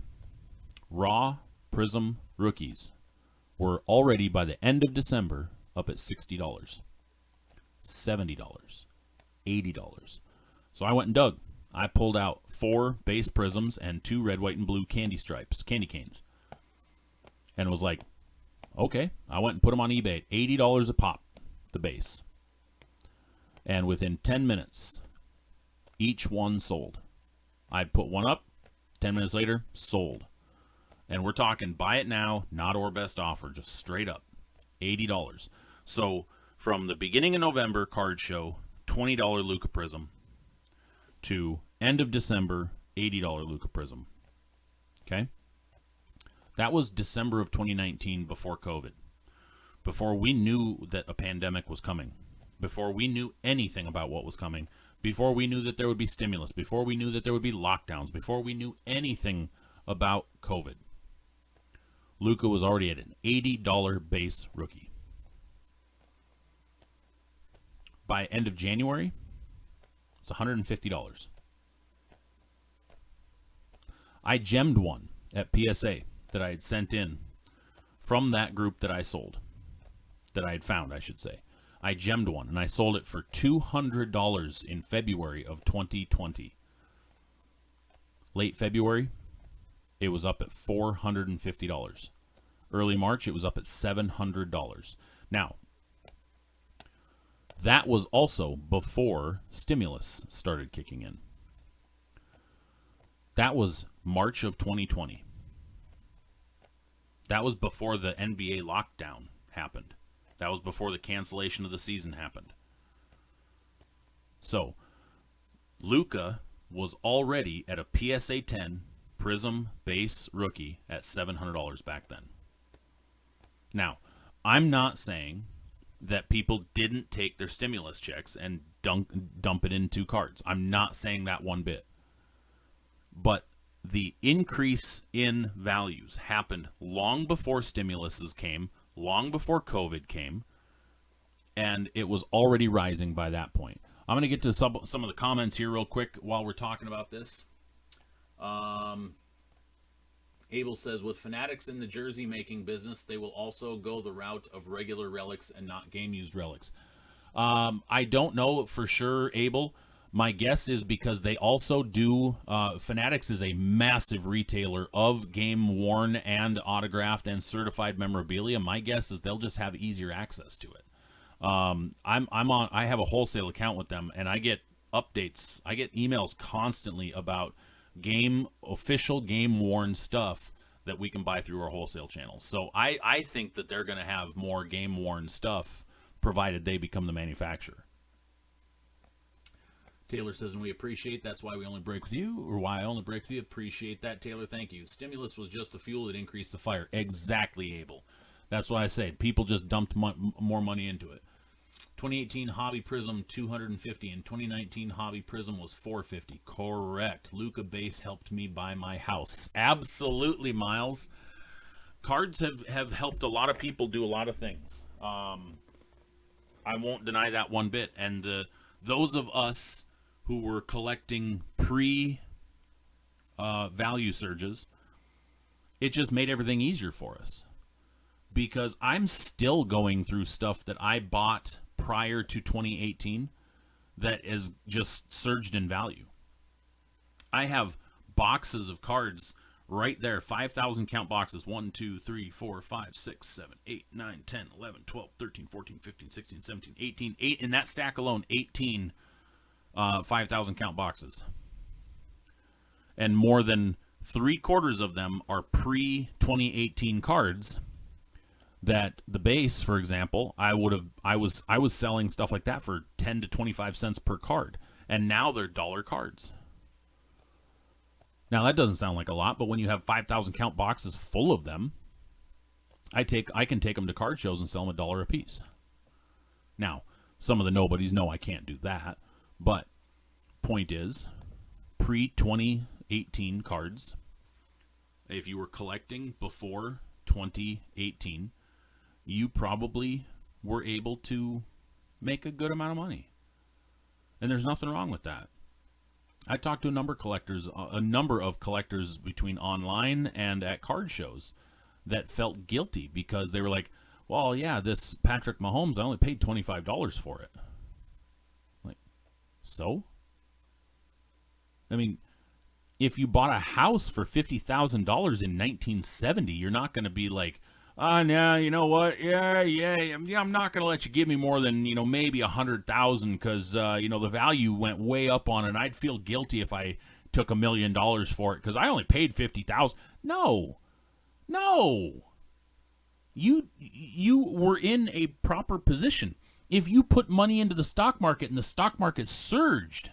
Speaker 1: Raw Prism rookies were already, by the end of December, up at $60, $70, $80. So I went and dug. I pulled out 4 base prisms and 2 red, white, and blue candy canes. And was like, okay. I went and put them on eBay at $80 a pop, the base. And within 10 minutes, each one sold. I'd put one up, 10 minutes later, sold. And we're talking buy it now, not or best offer, just straight up, $80. So from the beginning of November card show, $20 Luka Prism, to end of December, $80 Luka Prism. Okay? That was December of 2019 before COVID. Before we knew that a pandemic was coming. Before we knew anything about what was coming. Before we knew that there would be stimulus. Before we knew that there would be lockdowns. Before we knew anything about COVID. Luka was already at an $80 base rookie. By end of January, it's $150. I gemmed one at PSA that I had sent in from that group that I sold. That I had found, I should say. I gemmed one, and I sold it for $200 in February of 2020. Late February, it was up at $450. Early March, it was up at $700. Now, that was also before stimulus started kicking in. That was March of 2020. That was before the NBA lockdown happened. That was before the cancellation of the season happened. So, Luka was already at a PSA 10 Prism base rookie at $700 back then. Now, I'm not saying that people didn't take their stimulus checks and dump it into cards. I'm not saying that one bit. But the increase in values happened long before stimuluses came, long before COVID came, and it was already rising by that point. I'm going to get to some of the comments here real quick while we're talking about this. Abel says, with Fanatics in the jersey making business, they will also go the route of regular relics and not game-used relics. I don't know for sure, Abel. My guess is because they also do, Fanatics is a massive retailer of game-worn and autographed and certified memorabilia. My guess is they'll just have easier access to it. I have a wholesale account with them, and I get updates. I get emails constantly about official game-worn stuff that we can buy through our wholesale channels. So I think that they're going to have more game-worn stuff provided they become the manufacturer. Taylor says, and we appreciate, that's why we only break with you, or why I only break with you. Appreciate that, Taylor. Thank you. Stimulus was just the fuel that increased the fire. Exactly, Abel. That's what I say. People just dumped more money into it. 2018 Hobby Prism $250, and 2019 Hobby Prism was $450. Correct. Luka base helped me buy my house. Absolutely, Miles. Cards have helped a lot of people do a lot of things. I won't deny that one bit. And those of us who were collecting value surges, it just made everything easier for us. Because I'm still going through stuff that I bought prior to 2018 that is just surged in value. I have boxes of cards right there, 5,000 count boxes, 1, 2, 3, 4, 5, 6, 7, 8, 9, 10, 11, 12, 13, 14, 15, 16, 17, 18, 8, in that stack alone, 18 5,000 count boxes. And more than 3/4 of them are pre-2018 cards that the base, for example, I was selling stuff like that for 10 to 25 cents per card, and now they're dollar cards. Now that doesn't sound like a lot, but when you have 5,000 count boxes full of them, I can take them to card shows and sell them $1 a piece. Now, some of the nobodies know I can't do that, but point is, pre-2018 cards, if you were collecting before 2018, you probably were able to make a good amount of money. And there's nothing wrong with that. I talked to a number of collectors between online and at card shows that felt guilty because they were like, well, yeah, this Patrick Mahomes, I only paid $25 for it. Like, so? I mean, if you bought a house for $50,000 in 1970, you're not going to be like, no, you know what? Yeah, I'm not going to let you give me more than, maybe $100,000 because, the value went way up on it. I'd feel guilty if I took $1 million for it because I only paid $50,000. No. You were in a proper position. If you put money into the stock market and the stock market surged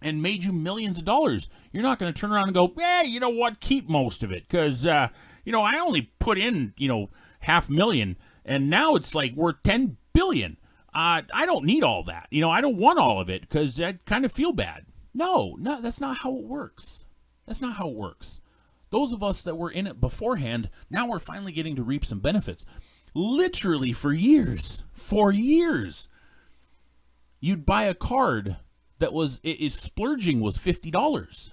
Speaker 1: and made you millions of dollars, you're not going to turn around and go, you know what, keep most of it because, I only put in, $500,000 and now it's like worth $10 billion. I don't need all that. I don't want all of it because I kind of feel bad. No, that's not how it works. That's not how it works. Those of us that were in it beforehand, now we're finally getting to reap some benefits. Literally for years, you'd buy a card that splurging was $50.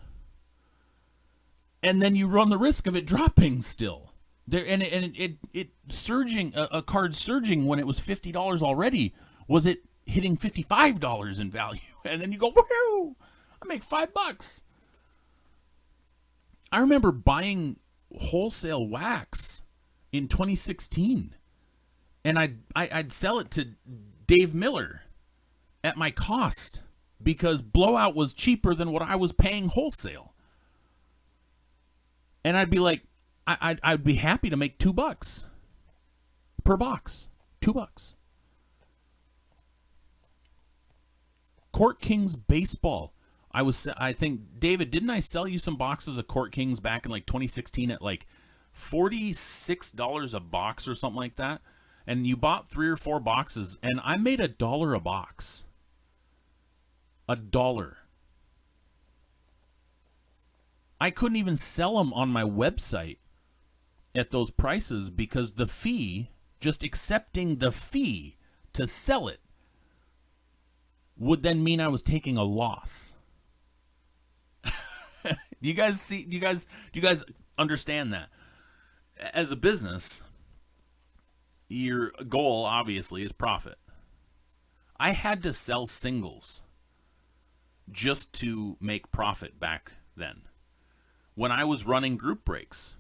Speaker 1: And then you run the risk of it dropping still. There and it surging, a card surging when it was $50 already Was it hitting $55 in value? And then you go, woohoo! I make $5. I remember buying wholesale wax in 2016, and I'd sell it to Dave Miller at my cost because Blowout was cheaper than what I was paying wholesale. And I'd be like, I'd be happy to make $2 per box. $2. Court Kings baseball. I think, David, didn't I sell you some boxes of Court Kings back in like 2016 at like $46 a box or something like that? And you bought 3 or 4 boxes, and I made $1 a box. $1. I couldn't even sell them on my website at those prices because the fee, just accepting the fee to sell it, would then mean I was taking a loss. Do you guys understand that? As a business, your goal obviously is profit. I had to sell singles just to make profit back then. When I was running group breaks,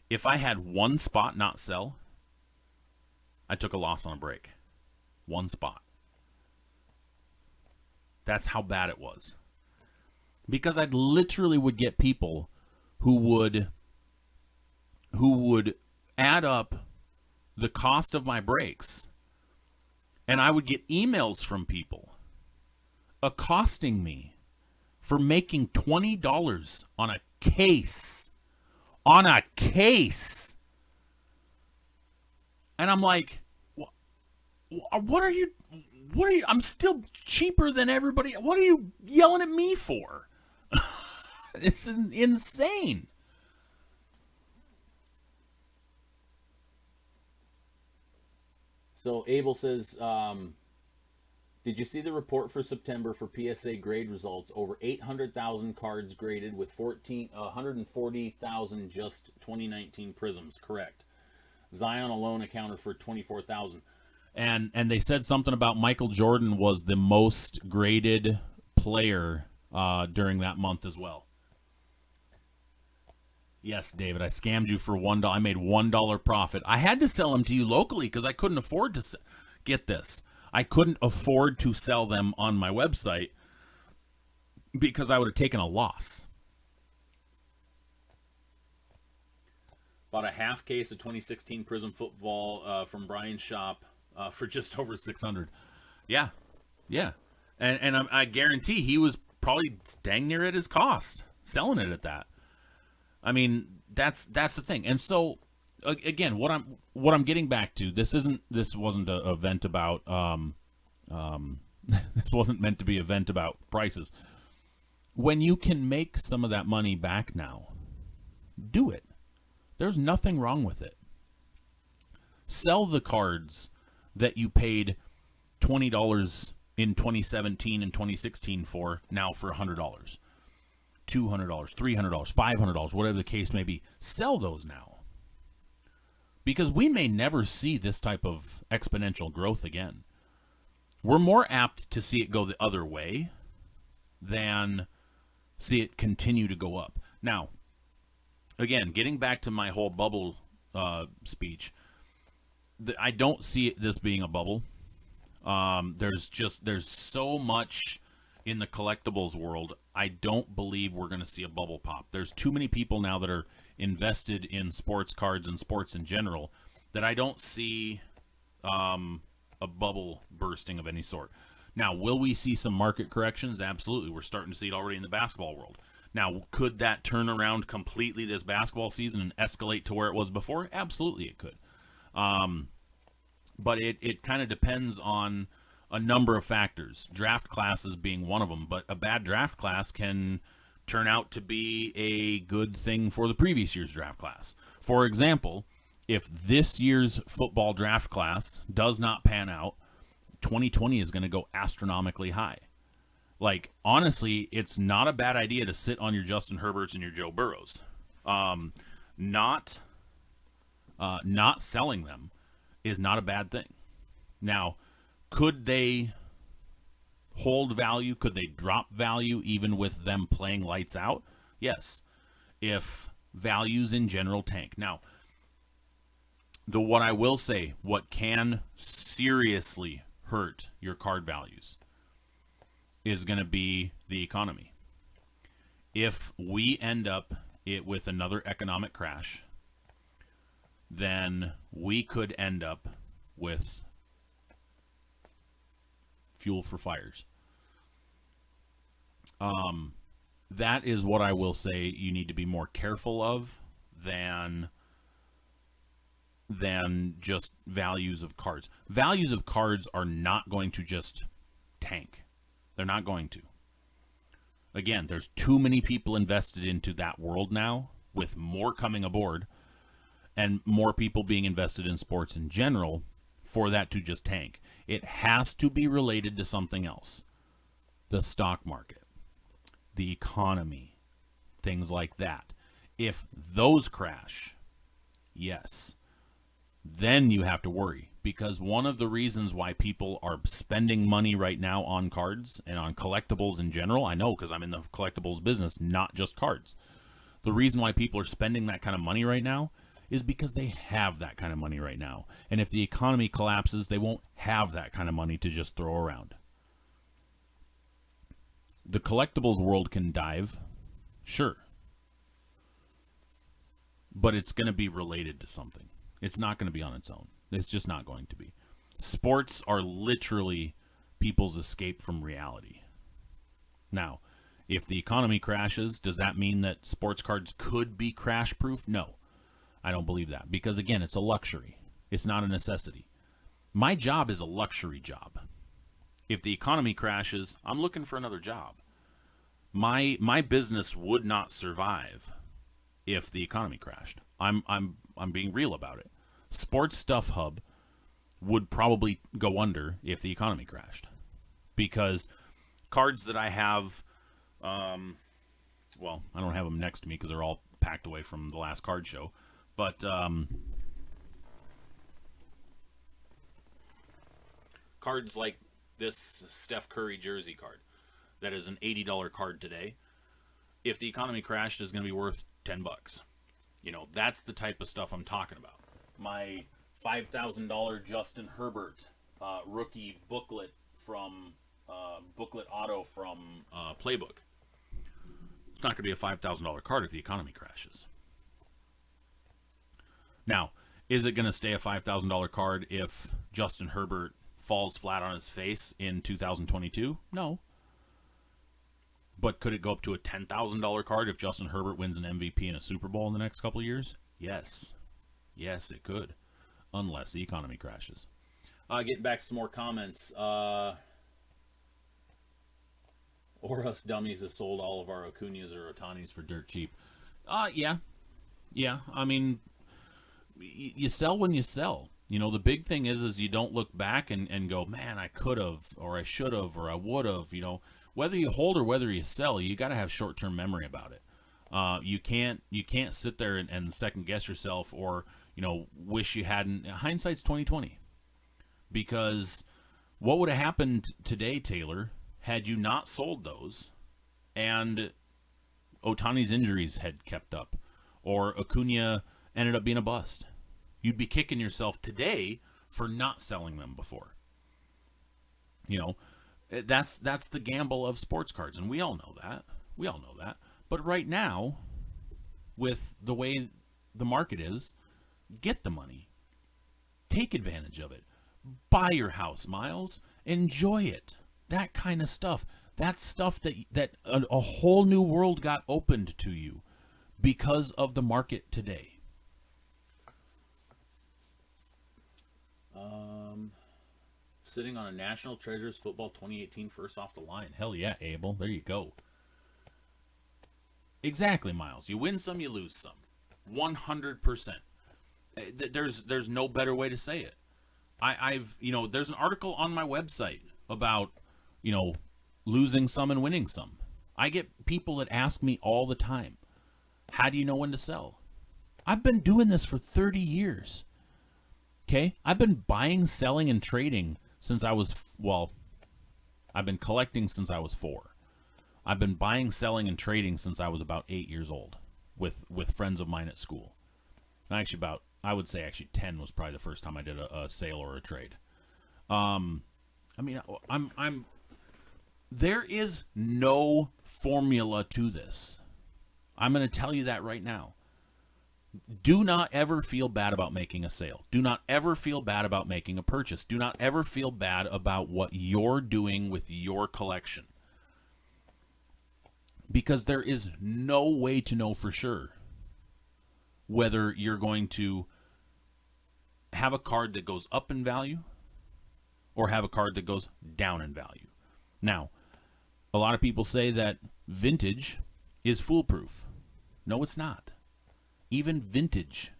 Speaker 1: if I had one spot not sell, I took a loss on a break. One spot. That's how bad it was. Because I literally would get people who would add up the cost of my breaks, and I would get emails from people accosting me for making $20 on a case. On a case. And I'm like, what are you, I'm still cheaper than everybody. What are you yelling at me for? It's insane. So Abel says, did you see the report for September for PSA grade results? Over 800,000 cards graded with 140,000 just 2019 Prisms. Correct. Zion alone accounted for 24,000. And they said something about Michael Jordan was the most graded player during that month as well. Yes, David, I scammed you for $1. I made $1 profit. I had to sell them to you locally because I couldn't afford to get this. I couldn't afford to sell them on my website because I would have taken a loss. Bought a half case of 2016 Prism football from Brian's shop for just over $600. Yeah. And I guarantee he was probably dang near at his cost selling it at that. I mean, that's the thing. And so again, what I'm getting back to, this wasn't an event about this wasn't meant to be an event about prices. When you can make some of that money back now, do it. There's nothing wrong with it. Sell the cards that you paid $20 in 2017 and 2016 for now for $100. $200, $300, $500, whatever the case may be. Sell those now. Because we may never see this type of exponential growth again. We're more apt to see it go the other way than see it continue to go up. Now, again, getting back to my whole bubble speech, I don't see this being a bubble. There's so much in the collectibles world. I don't believe we're going to see a bubble pop. There's too many people now that are invested in sports cards and sports in general that I don't see a bubble bursting of any sort. Now, will we see some market corrections? Absolutely. We're starting to see it already in the basketball world. Now, could that turn around completely this basketball season and escalate to where it was before? Absolutely it could. But it kind of depends on a number of factors, draft classes being one of them. But a bad draft class can turn out to be a good thing for the previous year's draft class. For example, if this year's football draft class does not pan out, 2020 is going to go astronomically high. Like, honestly, it's not a bad idea to sit on your Justin Herberts and your Joe Burrows. Not selling them is not a bad thing. Now, Could they hold value? Could they drop value even with them playing lights out? Yes, if values in general tank. Now, what I will say, what can seriously hurt your card values is going to be the economy. If we end up with another economic crash, then we could end up with fuel for fires. That is what I will say you need to be more careful of than just values of cards. Values of cards are not going to just tank. They're not going to. Again, there's too many people invested into that world now, with more coming aboard and more people being invested in sports in general for that to just tank. It has to be related to something else. The stock market, the economy, things like that. If those crash, yes, then you have to worry, because one of the reasons why people are spending money right now on cards and on collectibles in general, I know because I'm in the collectibles business, not just cards. The reason why people are spending that kind of money right now is because they have that kind of money right now. And if the economy collapses, they won't have that kind of money to just throw around. The collectibles world can dive, sure, but it's going to be related to something. It's not going to be on its own. It's just not going to be. Sports are literally people's escape from reality. Now, if the economy crashes, does that mean that sports cards could be crash-proof? No, I don't believe that. Because, again, it's a luxury. It's not a necessity. My job is a luxury job. If the economy crashes, I'm looking for another job. My business would not survive if the economy crashed. I'm being real about it. Sports Stuff Hub would probably go under if the economy crashed, because cards that I have, well, I don't have them next to me because they're all packed away from the last card show, but cards like this Steph Curry jersey card that is an $80 card today, if the economy crashed, is going to be worth $10. You know, that's the type of stuff I'm talking about. My $5,000 Justin Herbert rookie booklet from Booklet Auto from Playbook. It's not going to be a $5,000 card if the economy crashes. Now, is it going to stay a $5,000 card if Justin Herbert falls flat on his face in 2022? No. But could it go up to a $10,000 card if Justin Herbert wins an MVP and a Super Bowl in the next couple of years? Yes. Yes, it could. Unless the economy crashes. Getting back to some more comments. Or us dummies have sold all of our Acuñas or Otanis for dirt cheap. Yeah. Yeah, I mean, you sell when you sell. You know, the big thing is you don't look back and go, man, I could have, or I should have, or I would have, you know. Whether you hold or whether you sell, you got to have short-term memory about it. You can't sit there and second guess yourself, or wish you hadn't. Hindsight's 20/20. Because what would have happened today, Taylor, had you not sold those, and Ohtani's injuries had kept up, or Acuña ended up being a bust? You'd be kicking yourself today for not selling them before. You know. That's the gamble of sports cards, and we all know that. We all know that. But right now, with the way the market is, get the money. Take advantage of it. Buy your house, Miles. Enjoy it. That kind of stuff. That's stuff that a whole new world got opened to you because of the market today. Sitting on a National Treasures Football 2018 first off the line. Hell yeah, Abel. There you go. Exactly, Miles. You win some, you lose some. 100%. There's no better way to say it. I've there's an article on my website about, losing some and winning some. I get people that ask me all the time, how do you know when to sell? I've been doing this for 30 years. Okay? I've been buying, selling, and trading since I was, I've been collecting since I was 4. I've been buying, selling, and trading since I was about 8 years old with friends of mine at school. Actually, I would say 10 was probably the first time I did a sale or a trade. There is no formula to this. I'm going to tell you that right now. Do not ever feel bad about making a sale. Do not ever feel bad about making a purchase. Do not ever feel bad about what you're doing with your collection. Because there is no way to know for sure whether you're going to have a card that goes up in value or have a card that goes down in value. Now, a lot of people say that vintage is foolproof. No, it's not. Even vintage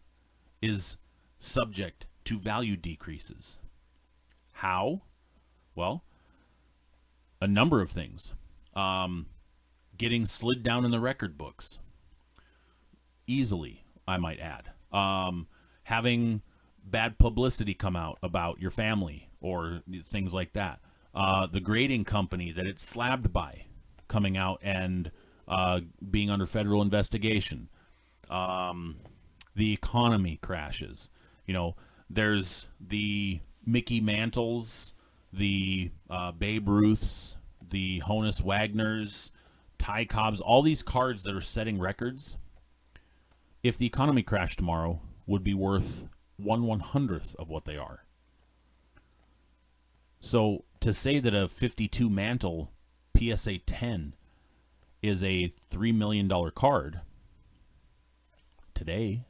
Speaker 1: is subject to value decreases. How? Well, a number of things. Getting slid down in the record books. Easily, I might add. Having bad publicity come out about your family or things like that. The grading company that it's slabbed by coming out and being under federal investigation. The economy crashes. There's the Mickey Mantles, the Babe Ruths, the Honus Wagners, Ty Cobbs, all these cards that are setting records. If the economy crashed tomorrow, would be worth 1/100th of what they are. So to say that a 52 Mantle PSA 10 is a $3 million card today,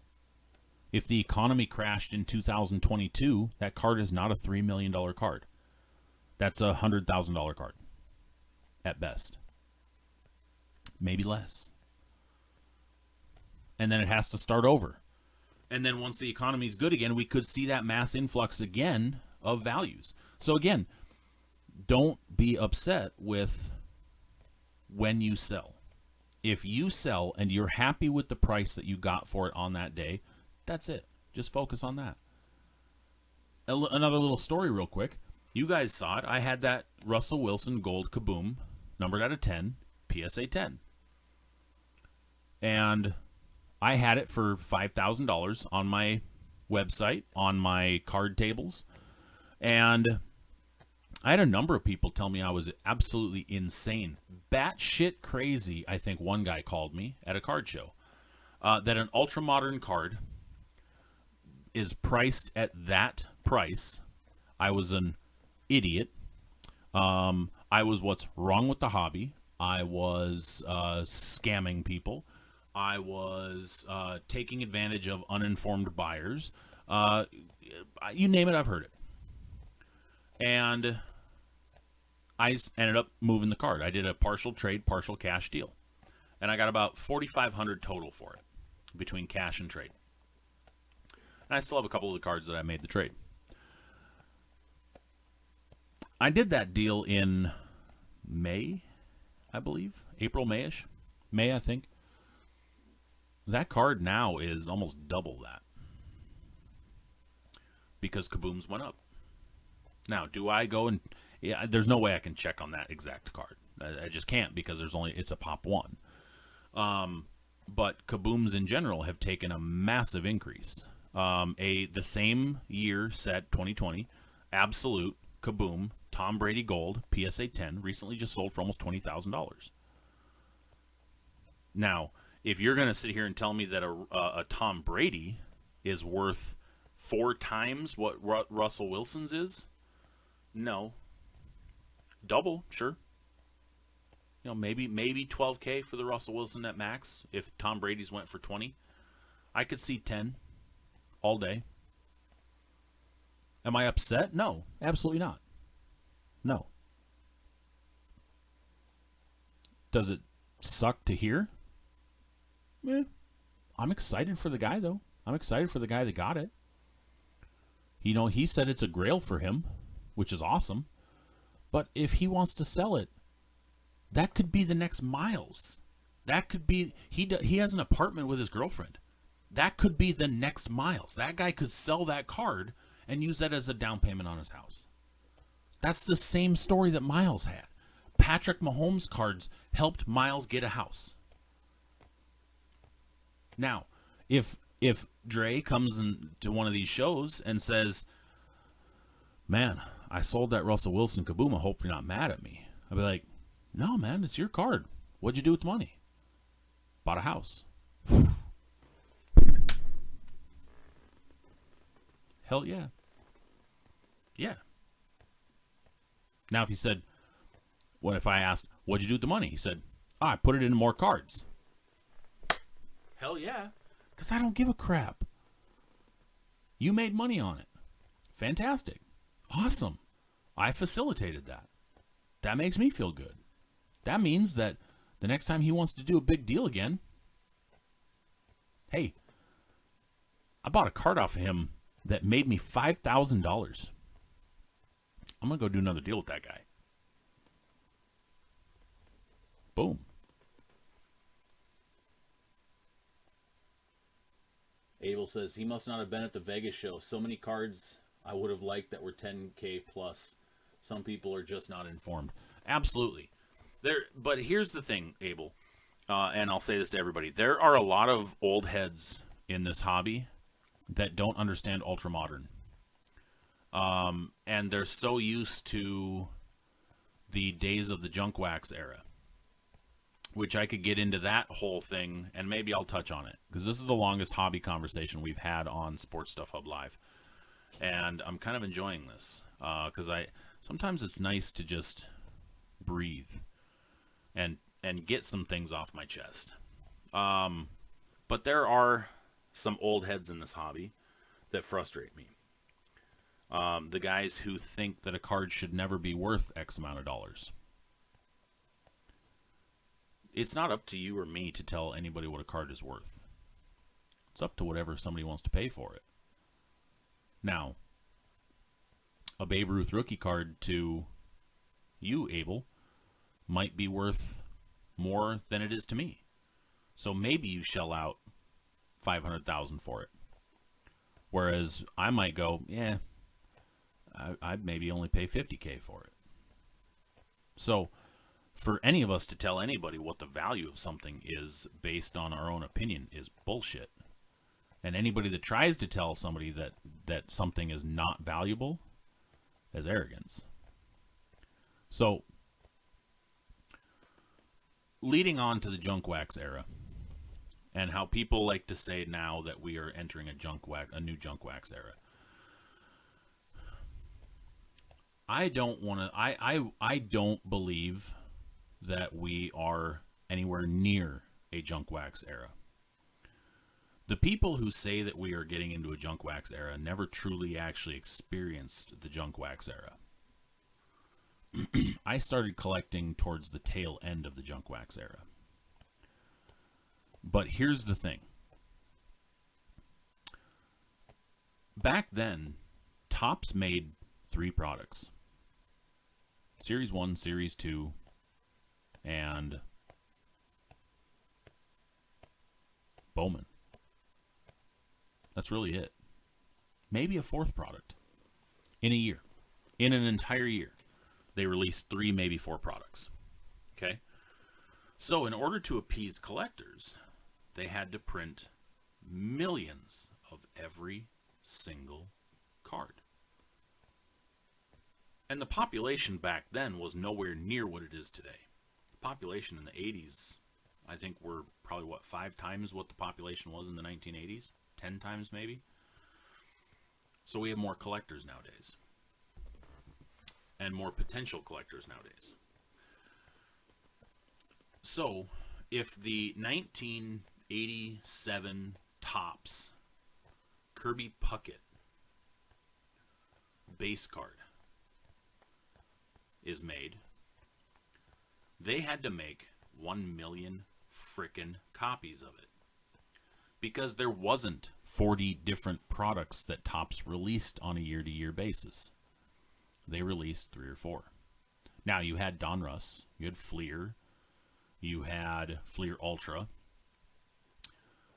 Speaker 1: if the economy crashed in 2022, that card is not a $3 million card. That's a $100,000 card at best. Maybe less. And then it has to start over. And then once the economy is good again, we could see that mass influx again of values. So again, don't be upset with when you sell. If you sell and you're happy with the price that you got for it on that day, that's it. Just focus on that. Another little story real quick. You guys saw it. I had that Russell Wilson Gold Kaboom, numbered out of 10, PSA 10. And I had it for $5,000 on my website, on my card tables. And I had a number of people tell me I was absolutely insane. Batshit crazy, I think one guy called me at a card show. That an ultra-modern card is priced at that price. I was an idiot. I was what's wrong with the hobby. I was scamming people. I was taking advantage of uninformed buyers. You name it, I've heard it. And I ended up moving the card. I did a partial trade, partial cash deal. And I got about $4,500 total for it, between cash and trade. And I still have a couple of the cards that I made the trade. I did that deal in May, I believe. April, May-ish. May, I think. That card now is almost double that. Because kabooms went up. Now, do I go and... Yeah, there's no way I can check on that exact card. I just can't because it's a pop one. But kabooms in general have taken a massive increase. The same year set, 2020, absolute kaboom, Tom Brady Gold, PSA 10, recently just sold for almost $20,000. Now, if you're going to sit here and tell me that a Tom Brady is worth 4 times what Russell Wilson's is, no. Double, sure. Maybe $12K for the Russell Wilson at max if Tom Brady's went for 20. I could see 10 all day. Am I upset? No, absolutely not. No. Does it suck to hear? I'm excited for the guy, though. I'm excited for the guy that got it. He said it's a grail for him, which is awesome. But if he wants to sell it, that could be the next Miles. That could be... He has an apartment with his girlfriend. That could be the next Miles. That guy could sell that card and use that as a down payment on his house. That's the same story that Miles had. Patrick Mahomes cards helped Miles get a house. Now, if Dre comes into one of these shows and says, man, I sold that Russell Wilson Kaboom, I hope you're not mad at me. I'll be like, no, man, it's your card. What'd you do with the money? Bought a house. Hell yeah. Yeah. Now, if he said, what if I asked, what'd you do with the money? He said, I put it into more cards. Hell yeah. Because I don't give a crap. You made money on it. Fantastic. Awesome. I facilitated that. That makes me feel good. That means that the next time he wants to do a big deal again, hey, I bought a card off of him that made me $5,000. I'm going to go do another deal with that guy. Boom. Abel says he must not have been at the Vegas show. So many cards I would have liked that were 10K plus. Some people are just not informed. Absolutely. But here's the thing, Abel, and I'll say this to everybody. There are a lot of old heads in this hobby that don't understand ultramodern. And they're so used to the days of the junk wax era, which I could get into that whole thing, and maybe I'll touch on it, because this is the longest hobby conversation we've had on Sports Stuff Hub Live. And I'm kind of enjoying this, because sometimes it's nice to just breathe and get some things off my chest. But there are some old heads in this hobby that frustrate me. The guys who think that a card should never be worth X amount of dollars. It's not up to you or me to tell anybody what a card is worth. It's up to whatever somebody wants to pay for it. Now, a Babe Ruth rookie card to you, Abel, might be worth more than it is to me. So maybe you shell out $500,000 for it. Whereas I might go, yeah, I'd maybe only pay $50K for it. So for any of us to tell anybody what the value of something is based on our own opinion is bullshit. And anybody that tries to tell somebody that something is not valuable is arrogance. So, leading on to the junk wax era, and how people like to say now that we are entering a new junk wax era. I don't believe that we are anywhere near a junk wax era. The people who say that we are getting into a junk wax era never truly actually experienced the junk wax era. I started collecting towards the tail end of the junk wax era. But here's the thing. Back then, Topps made 3 products. Series 1, Series 2, and Bowman. That's really it. Maybe a 4th product in a year. In an entire year, they released 3, maybe 4 products. Okay? So in order to appease collectors, they had to print millions of every single card. And the population back then was nowhere near what it is today. The population in the 80s, I think, were probably, 5 times what the population was in the 1980s? 10 times maybe? So we have more collectors nowadays. And more potential collectors nowadays. So, if the 1987 Topps Kirby Puckett base card is made, they had to make 1 million frickin' copies of it. Because there wasn't 40 different products that Topps released on a year-to-year basis. They released 3 or 4. Now, you had Donruss, you had Fleer, you had Fleer Ultra,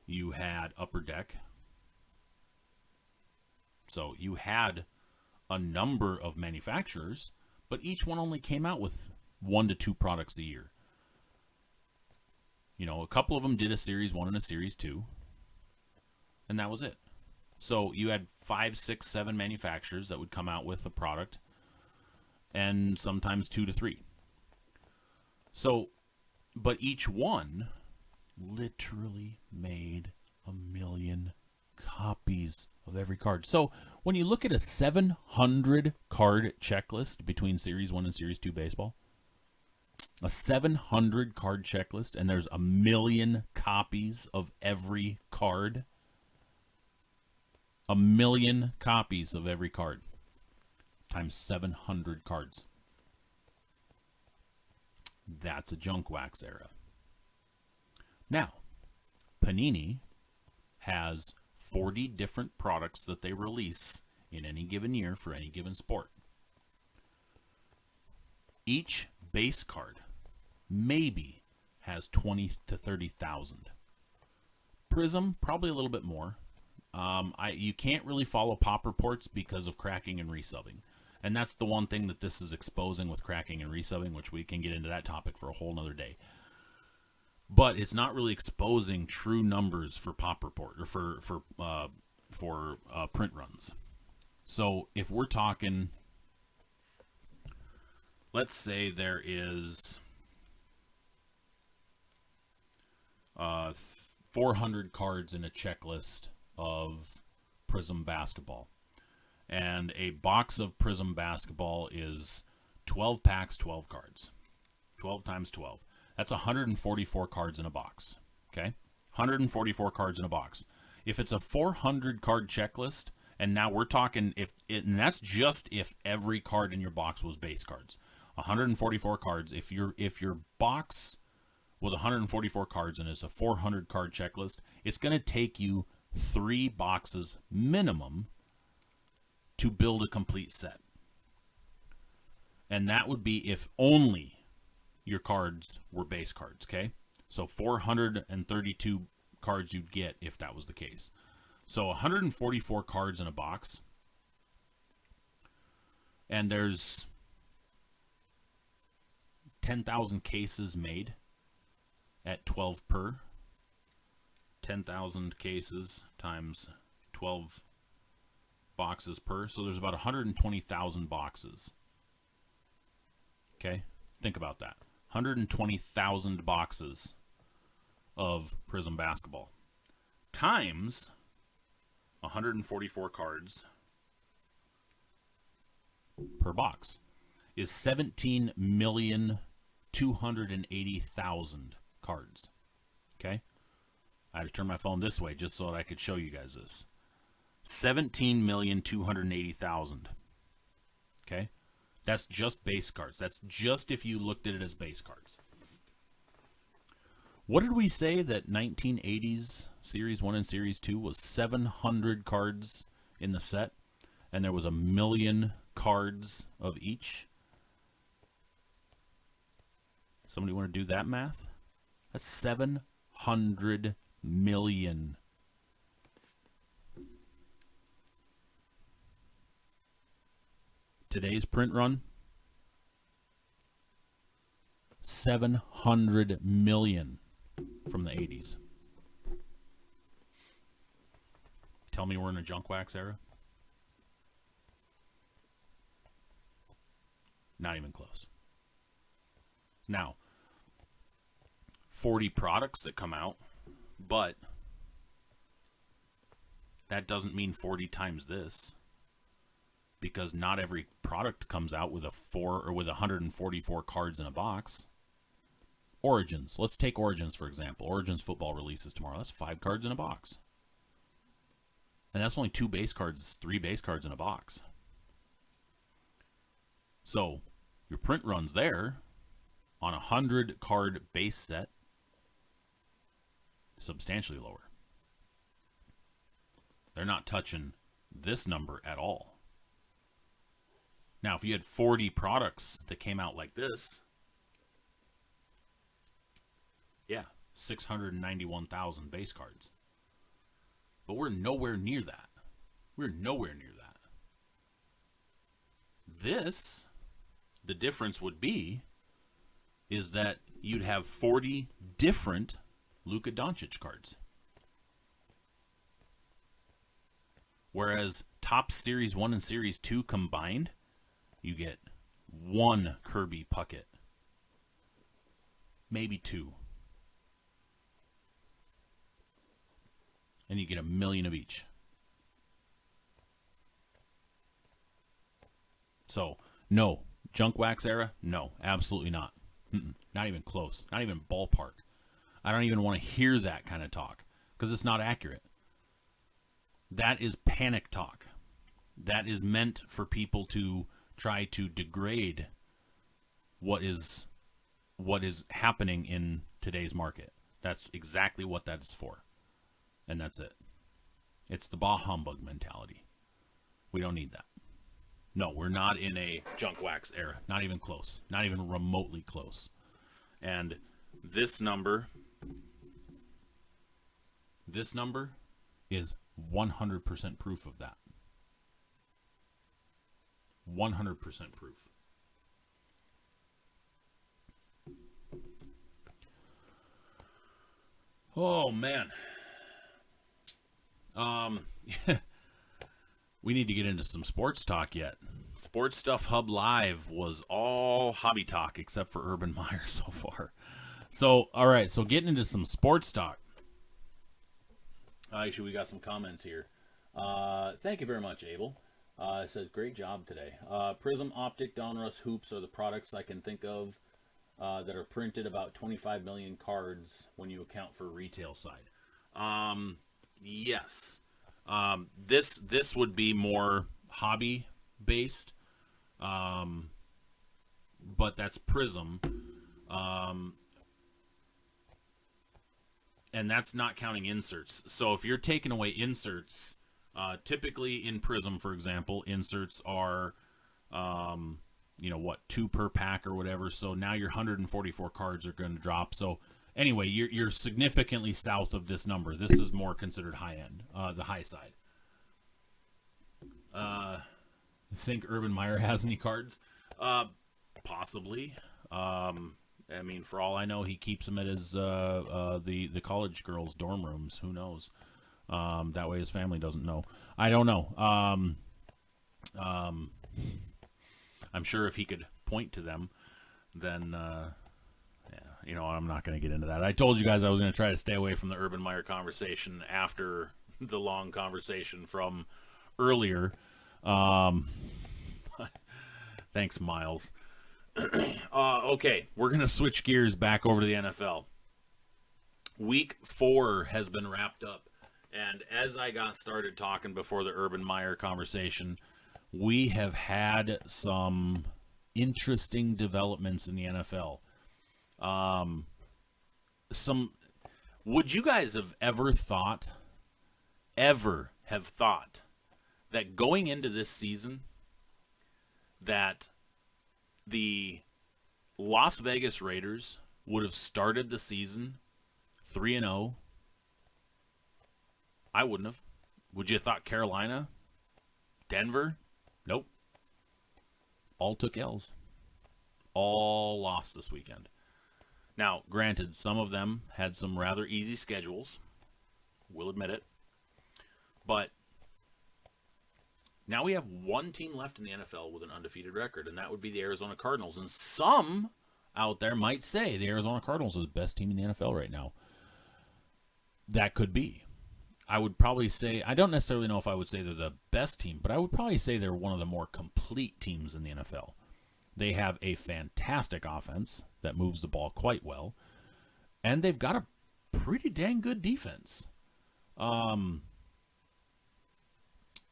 Speaker 1: you had Upper Deck. So you had a number of manufacturers, but each one only came out with 1 to 2 products a year. You know, a couple of them did a Series 1 and a Series 2, and that was it. So you had 5, 6, 7 manufacturers that would come out with a product, and sometimes 2 to 3. So, but each one literally made 1 million copies of every card. So when you look at a 700 card checklist between Series 1 and Series 2 baseball, a 700 card checklist, and there's 1 million copies of every card. 1 million copies of every card times 700 cards. That's a junk wax era. Now, Panini has 40 different products that they release in any given year for any given sport. Each base card maybe has 20 to 30,000. Prism, probably a little bit more. You can't really follow pop reports because of cracking and resubbing. And that's the one thing that this is exposing with cracking and resubbing, which we can get into that topic for a whole nother day. But it's not really exposing true numbers for pop report or for print runs. So if we're talking, let's say there is 400 cards in a checklist of Prism basketball, and a box of Prism basketball is 12 packs, 12 cards, 12 times 12. That's 144 cards in a box. Okay, 144 cards in a box. If it's a 400 card checklist, and now we're talking and that's just if every card in your box was base cards. 144 cards. If your box was 144 cards and it's a 400 card checklist, it's going to take you 3 boxes minimum to build a complete set. And that would be if only your cards were base cards, okay? So 432 cards you'd get if that was the case. So 144 cards in a box, and there's 10,000 cases made at 12 per. 10,000 cases times 12 boxes per. So there's about 120,000 boxes. Okay? Think about that. 120,000 boxes of Prism basketball times 144 cards per box is 17,280,000 cards. Okay? I had to turn my phone this way just so that I could show you guys this. 17,280,000. Okay? That's just base cards. That's just if you looked at it as base cards. What did we say that 1980s Series 1 and Series 2 was 700 cards in the set, and there was 1 million cards of each? Somebody want to do that math? That's 700 million. Today's print run, 700 million from the 80s. Tell me we're in a junk wax era? Not even close. Now, 40 products that come out, but that doesn't mean 40 times this, because not every product comes out with 144 cards in a box. Origins. Let's take Origins, for example. Origins football releases tomorrow. That's 5 cards in a box. And that's only 2 base cards, 3 base cards in a box. So, your print runs there on a 100 card base set, substantially lower. They're not touching this number at all. Now, if you had 40 products that came out like this, yeah, 691,000 base cards. But we're nowhere near that. We're nowhere near that. The difference would be is that you'd have 40 different Luka Doncic cards. Whereas Topps Series 1 and Series 2 combined, you get one Kirby Puckett. Maybe two. And you get 1 million of each. So, no. Junk wax era? No, absolutely not. Not even close. Not even ballpark. I don't even want to hear that kind of talk because it's not accurate. That is panic talk. That is meant for people to try to degrade what is happening in today's market. That's exactly what that is for. And that's it. It's the bah humbug mentality. We don't need that. No, we're not in a junk wax era. Not even close. Not even remotely close. And this number is 100% proof of that. 100% proof. Oh, man. We need to get into some sports talk yet. Sports Stuff Hub Live was all hobby talk except for Urban Meyer so far. So, all right, so getting into some sports talk. Actually, we got some comments here. Thank you very much, Abel. It says, great job today. Prism, Optic, Donruss, Hoops are the products I can think of that are printed about 25 million cards when you account for retail side. Yes. This would be more hobby based, but that's Prism, and that's not counting inserts. So if you're taking away inserts, typically in Prism, for example, inserts are, 2 per pack or whatever. So now your 144 cards are going to drop. So anyway, you're significantly south of this number. This is more considered high end, the high side. Think Urban Meyer has any cards? Possibly. I mean, for all I know, he keeps them at his the college girls' dorm rooms. Who knows? That way his family doesn't know. I don't know. I'm sure if he could point to them, then I'm not going to get into that. I told you guys I was going to try to stay away from the Urban Meyer conversation after the long conversation from earlier. Thanks, Miles. Okay, we're going to switch gears back over to the NFL. Week 4 has been wrapped up, and as I got started talking before the Urban Meyer conversation, we have had some interesting developments in the NFL. Would you guys have ever thought that going into this season that the Las Vegas Raiders would have started the season 3-0? I wouldn't have. Would you have thought Carolina? Denver? Nope. All took L's. All lost this weekend. Now, granted, some of them had some rather easy schedules. We'll admit it. But now we have one team left in the NFL with an undefeated record, and that would be the Arizona Cardinals. And some out there might say the Arizona Cardinals are the best team in the NFL right now. That could be. I would probably say, I don't necessarily know if I would say they're the best team, but I would probably say they're one of the more complete teams in the NFL. They have a fantastic offense that moves the ball quite well, and they've got a pretty dang good defense.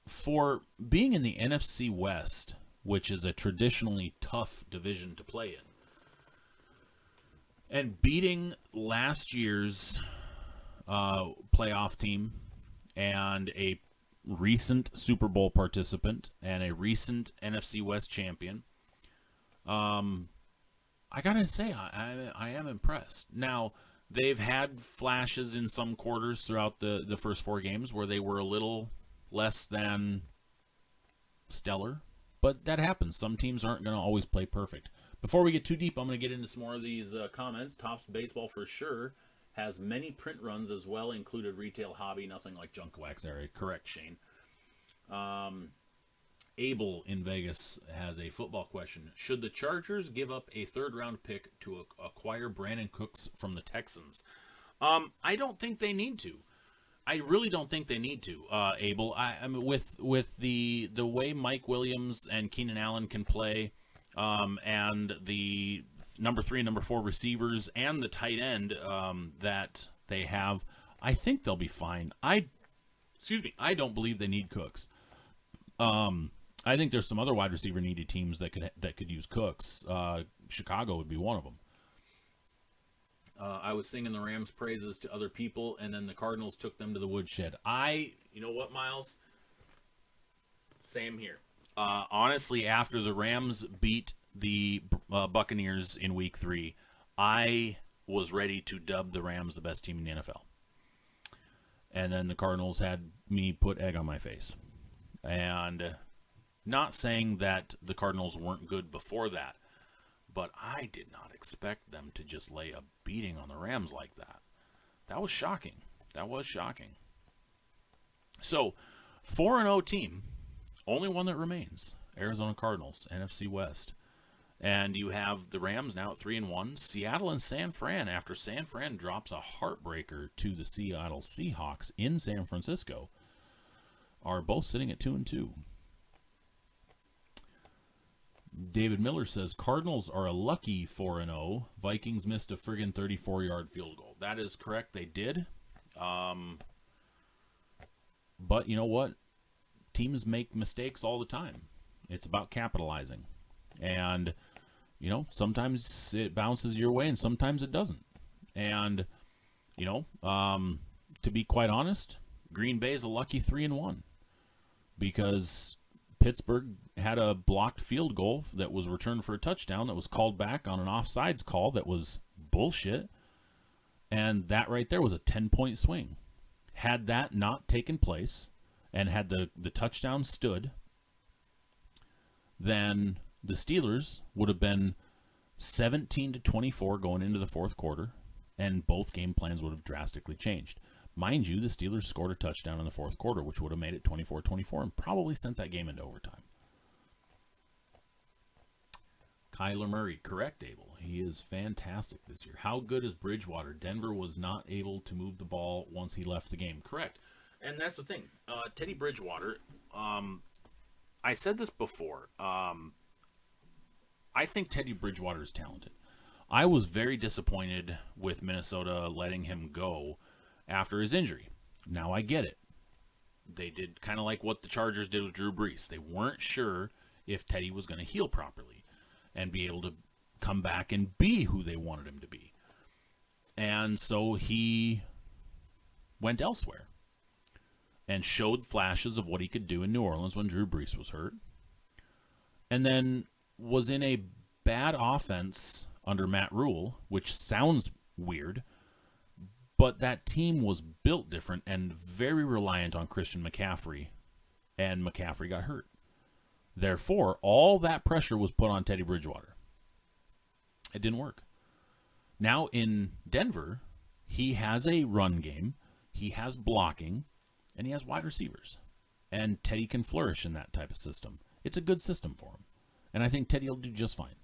Speaker 1: For being in the NFC West, which is a traditionally tough division to play in, and beating last year's playoff team and a recent Super Bowl participant and a recent NFC West champion, I gotta say, I am impressed. Now, they've had flashes in some quarters throughout the first 4 games where they were a little less than stellar, but that happens. Some teams aren't going to always play perfect. Before we get too deep, I'm going to get into some more of these comments. Tops Baseball for sure has many print runs as well, included retail hobby, nothing like junk wax area. Correct, Shane. Abel in Vegas has a football question. Should the Chargers give up a third-round pick to acquire Brandon Cooks from the Texans? I don't think they need to. I really don't think they need to, Abel. I mean, with the way Mike Williams and Keenan Allen can play, and the number 3 and number 4 receivers and the tight end that they have, I think they'll be fine. I don't believe they need Cooks. I think there's some other wide receiver needed teams that could use Cooks. Chicago would be one of them. I was singing the Rams' praises to other people, and then the Cardinals took them to the woodshed. You know what, Miles? Same here. Honestly, after the Rams beat the Buccaneers in Week 3, I was ready to dub the Rams the best team in the NFL. And then the Cardinals had me put egg on my face. And not saying that the Cardinals weren't good before that, but I did not expect them to just lay a beating on the Rams like that. That was shocking. So, 4-0 team, only one that remains, Arizona Cardinals, NFC West. And you have the Rams now at 3-1. Seattle and San Fran, after San Fran drops a heartbreaker to the Seattle Seahawks in San Francisco, are both sitting at 2-2. David Miller says, Cardinals are a lucky 4-0. Vikings missed a friggin' 34-yard field goal. That is correct, they did. But you know what? Teams make mistakes all the time. It's about capitalizing. And, you know, sometimes it bounces your way and sometimes it doesn't. And, you know, to be quite honest, Green Bay is a lucky 3-1. Because Pittsburgh had a blocked field goal that was returned for a touchdown that was called back on an offsides call that was bullshit. And that right there was a 10-point swing. Had that not taken place and had the touchdown stood, then the Steelers would have been 17-24 going into the fourth quarter, and both game plans would have drastically changed. Mind you, the Steelers scored a touchdown in the fourth quarter, which would have made it 24-24 and probably sent that game into overtime. Kyler Murray, correct, Abel. He is fantastic this year. How good is Bridgewater? Denver was not able to move the ball once he left the game. Correct. And that's the thing. Teddy Bridgewater, I said this before. I think Teddy Bridgewater is talented. I was very disappointed with Minnesota letting him go after his injury. Now I get it. They did kind of like what the Chargers did with Drew Brees. They weren't sure if Teddy was going to heal properly and be able to come back and be who they wanted him to be. And so he went elsewhere and showed flashes of what he could do in New Orleans when Drew Brees was hurt. And then was in a bad offense under Matt Rule, which sounds weird, but that team was built different and very reliant on Christian McCaffrey, and McCaffrey got hurt. Therefore, all that pressure was put on Teddy Bridgewater. It didn't work. Now in Denver, he has a run game, he has blocking, and he has wide receivers. And Teddy can flourish in that type of system. It's a good system for him. And I think Teddy will do just fine.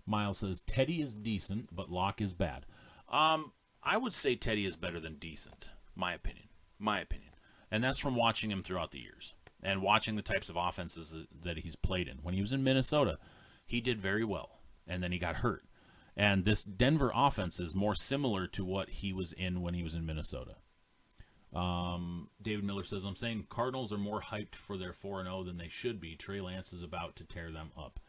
Speaker 1: Miles says, Teddy is decent, but Locke is bad. I would say Teddy is better than decent, my opinion. And that's from watching him throughout the years and watching the types of offenses that he's played in. When he was in Minnesota, he did very well, and then he got hurt. And this Denver offense is more similar to what he was in when he was in Minnesota. David Miller says, I'm saying Cardinals are more hyped for their 4-0 than they should be. Trey Lance is about to tear them up.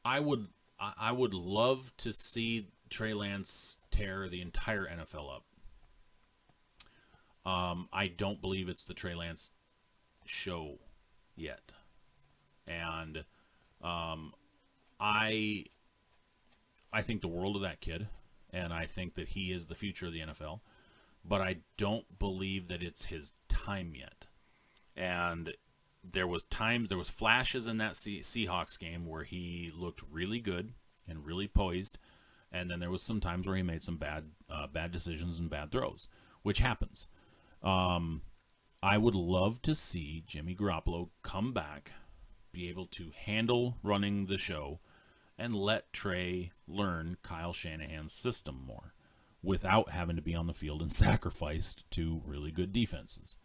Speaker 1: I would love to see Trey Lance tear the entire NFL up. I don't believe it's the Trey Lance show yet. And I think the world of that kid. and I think that he is the future of the NFL. But I don't believe that it's his time yet. And there was flashes in that Seahawks game where he looked really good and really poised, and then there was some times where he made some bad decisions and bad throws, which happens. I would love to see Jimmy Garoppolo come back, be able to handle running the show, and let Trey learn Kyle Shanahan's system more without having to be on the field and sacrificed to really good defenses.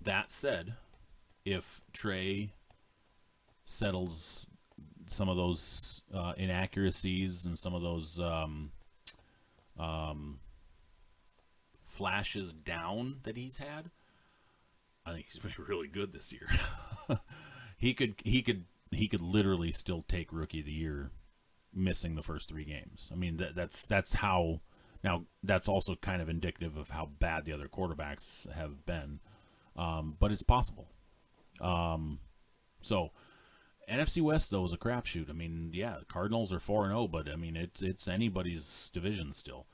Speaker 1: That said, if Trey settles some of those inaccuracies and some of those flashes down that he's had, I think he's been really good this year. he could literally still take Rookie of the Year, missing the first 3 games. I mean, that's how. Now, that's also kind of indicative of how bad the other quarterbacks have been, but it's possible. So, NFC West, though, is a crapshoot. I mean, yeah, Cardinals are 4-0, but, I mean, it's anybody's division still.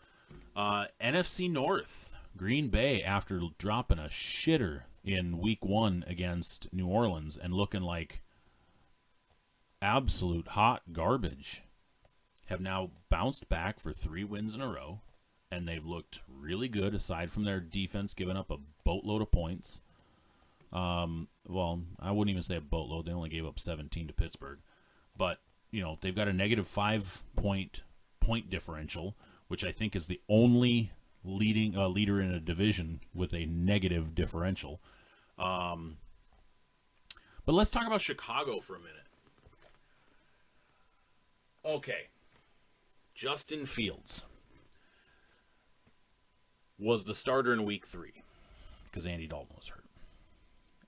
Speaker 1: NFC North, Green Bay, after dropping a shitter in Week 1 against New Orleans and looking like absolute hot garbage, have now bounced back for 3 wins in a row. And they've looked really good, aside from their defense giving up a boatload of points. Well, I wouldn't even say a boatload. They only gave up 17 to Pittsburgh. But, you know, they've got a negative 5-point differential, which I think is the only leader in a division with a negative differential. But let's talk about Chicago for a minute. Okay. Justin Fields was the starter in Week 3 because Andy Dalton was hurt.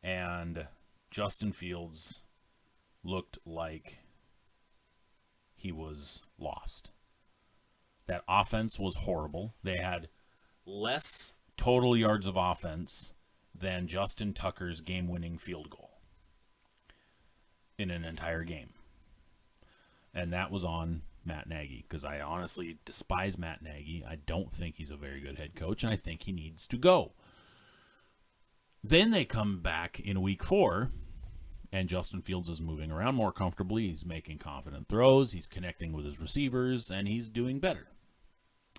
Speaker 1: And Justin Fields looked like he was lost. That offense was horrible. They had less total yards of offense than Justin Tucker's game-winning field goal in an entire game. And that was on Matt Nagy, because I honestly despise Matt Nagy. I don't think he's a very good head coach, and I think he needs to go. Then they come back in Week 4, and Justin Fields is moving around more comfortably. He's making confident throws. He's connecting with his receivers, and he's doing better.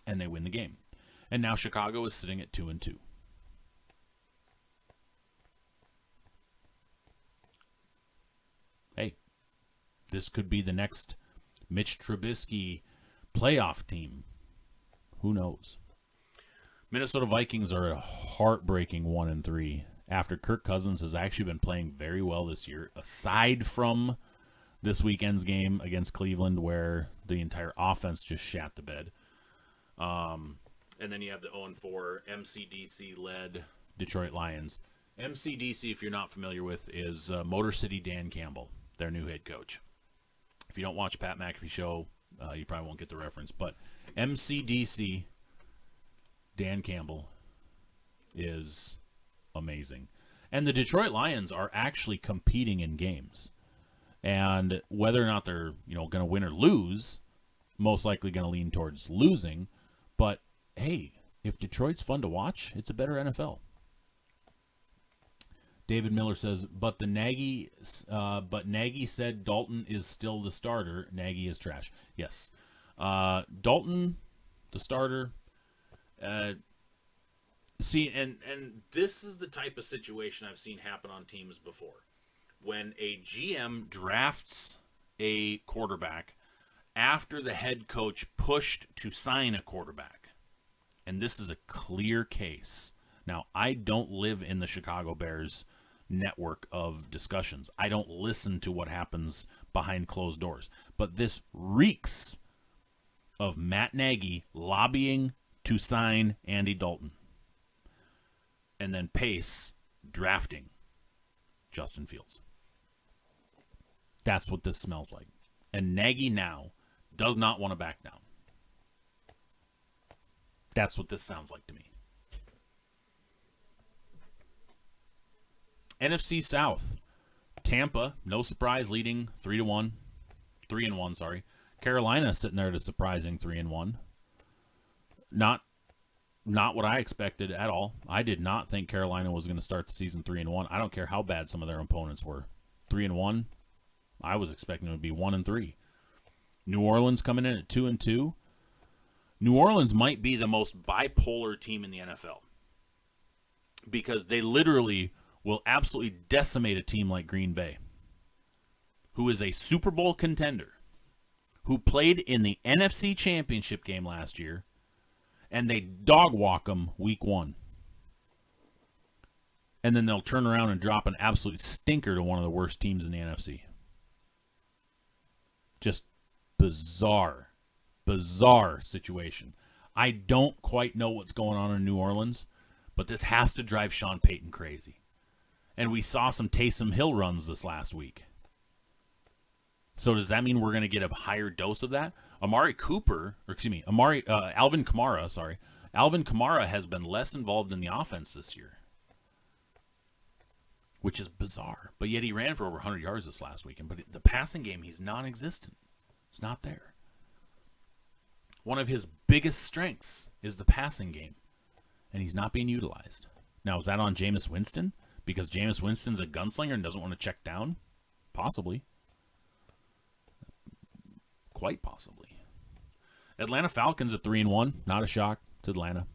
Speaker 1: And they win the game. And now Chicago is sitting at 2-2. Hey, this could be the next Mitch Trubisky playoff team. Who knows? Minnesota Vikings are a heartbreaking 1-3 after Kirk Cousins has actually been playing very well this year, aside from this weekend's game against Cleveland where the entire offense just shat the bed. And then you have the 0-4 MCDC-led Detroit Lions. MCDC, if you're not familiar with, is Motor City Dan Campbell, their new head coach. If you don't watch Pat McAfee show, you probably won't get the reference. But MCDC, Dan Campbell, is amazing. And the Detroit Lions are actually competing in games. And whether or not they're going to win or lose, most likely going to lean towards losing. But, hey, if Detroit's fun to watch, it's a better NFL. David Miller says, but Nagy said Dalton is still the starter. Nagy is trash. Yes. Dalton, the starter. See, and this is the type of situation I've seen happen on teams before. When a GM drafts a quarterback after the head coach pushed to sign a quarterback. And this is a clear case. Now, I don't live in the Chicago Bears network of discussions. I don't listen to what happens behind closed doors. But this reeks of Matt Nagy lobbying to sign Andy Dalton. And then Pace drafting Justin Fields. That's what this smells like. And Nagy now does not want to back down. That's what this sounds like to me. NFC South. Tampa, no surprise, leading 3-1. 3-1, sorry. Carolina sitting there at a surprising 3-1. Not what I expected at all. I did not think Carolina was going to start the season 3-1. I don't care how bad some of their opponents were. 3-1. I was expecting it to be 1-3. New Orleans coming in at 2-2. New Orleans might be the most bipolar team in the NFL because they literally will absolutely decimate a team like Green Bay, who is a Super Bowl contender, who played in the NFC Championship game last year, and they dog walk them week 1. And then they'll turn around and drop an absolute stinker to one of the worst teams in the NFC. Just bizarre situation. I don't quite know what's going on in New Orleans, but this has to drive Sean Payton crazy. And we saw some Taysom Hill runs this last week. So does that mean we're going to get a higher dose of that? Alvin Kamara, Alvin Kamara has been less involved in the offense this year, which is bizarre. But yet he ran for over 100 yards this last weekend. But the passing game, he's non-existent. It's not there. One of his biggest strengths is the passing game, and he's not being utilized. Now, is that on Jameis Winston? Because Jameis Winston's a gunslinger and doesn't want to check down? Possibly. Quite possibly. Atlanta Falcons at 3-1. Not a shock to Atlanta.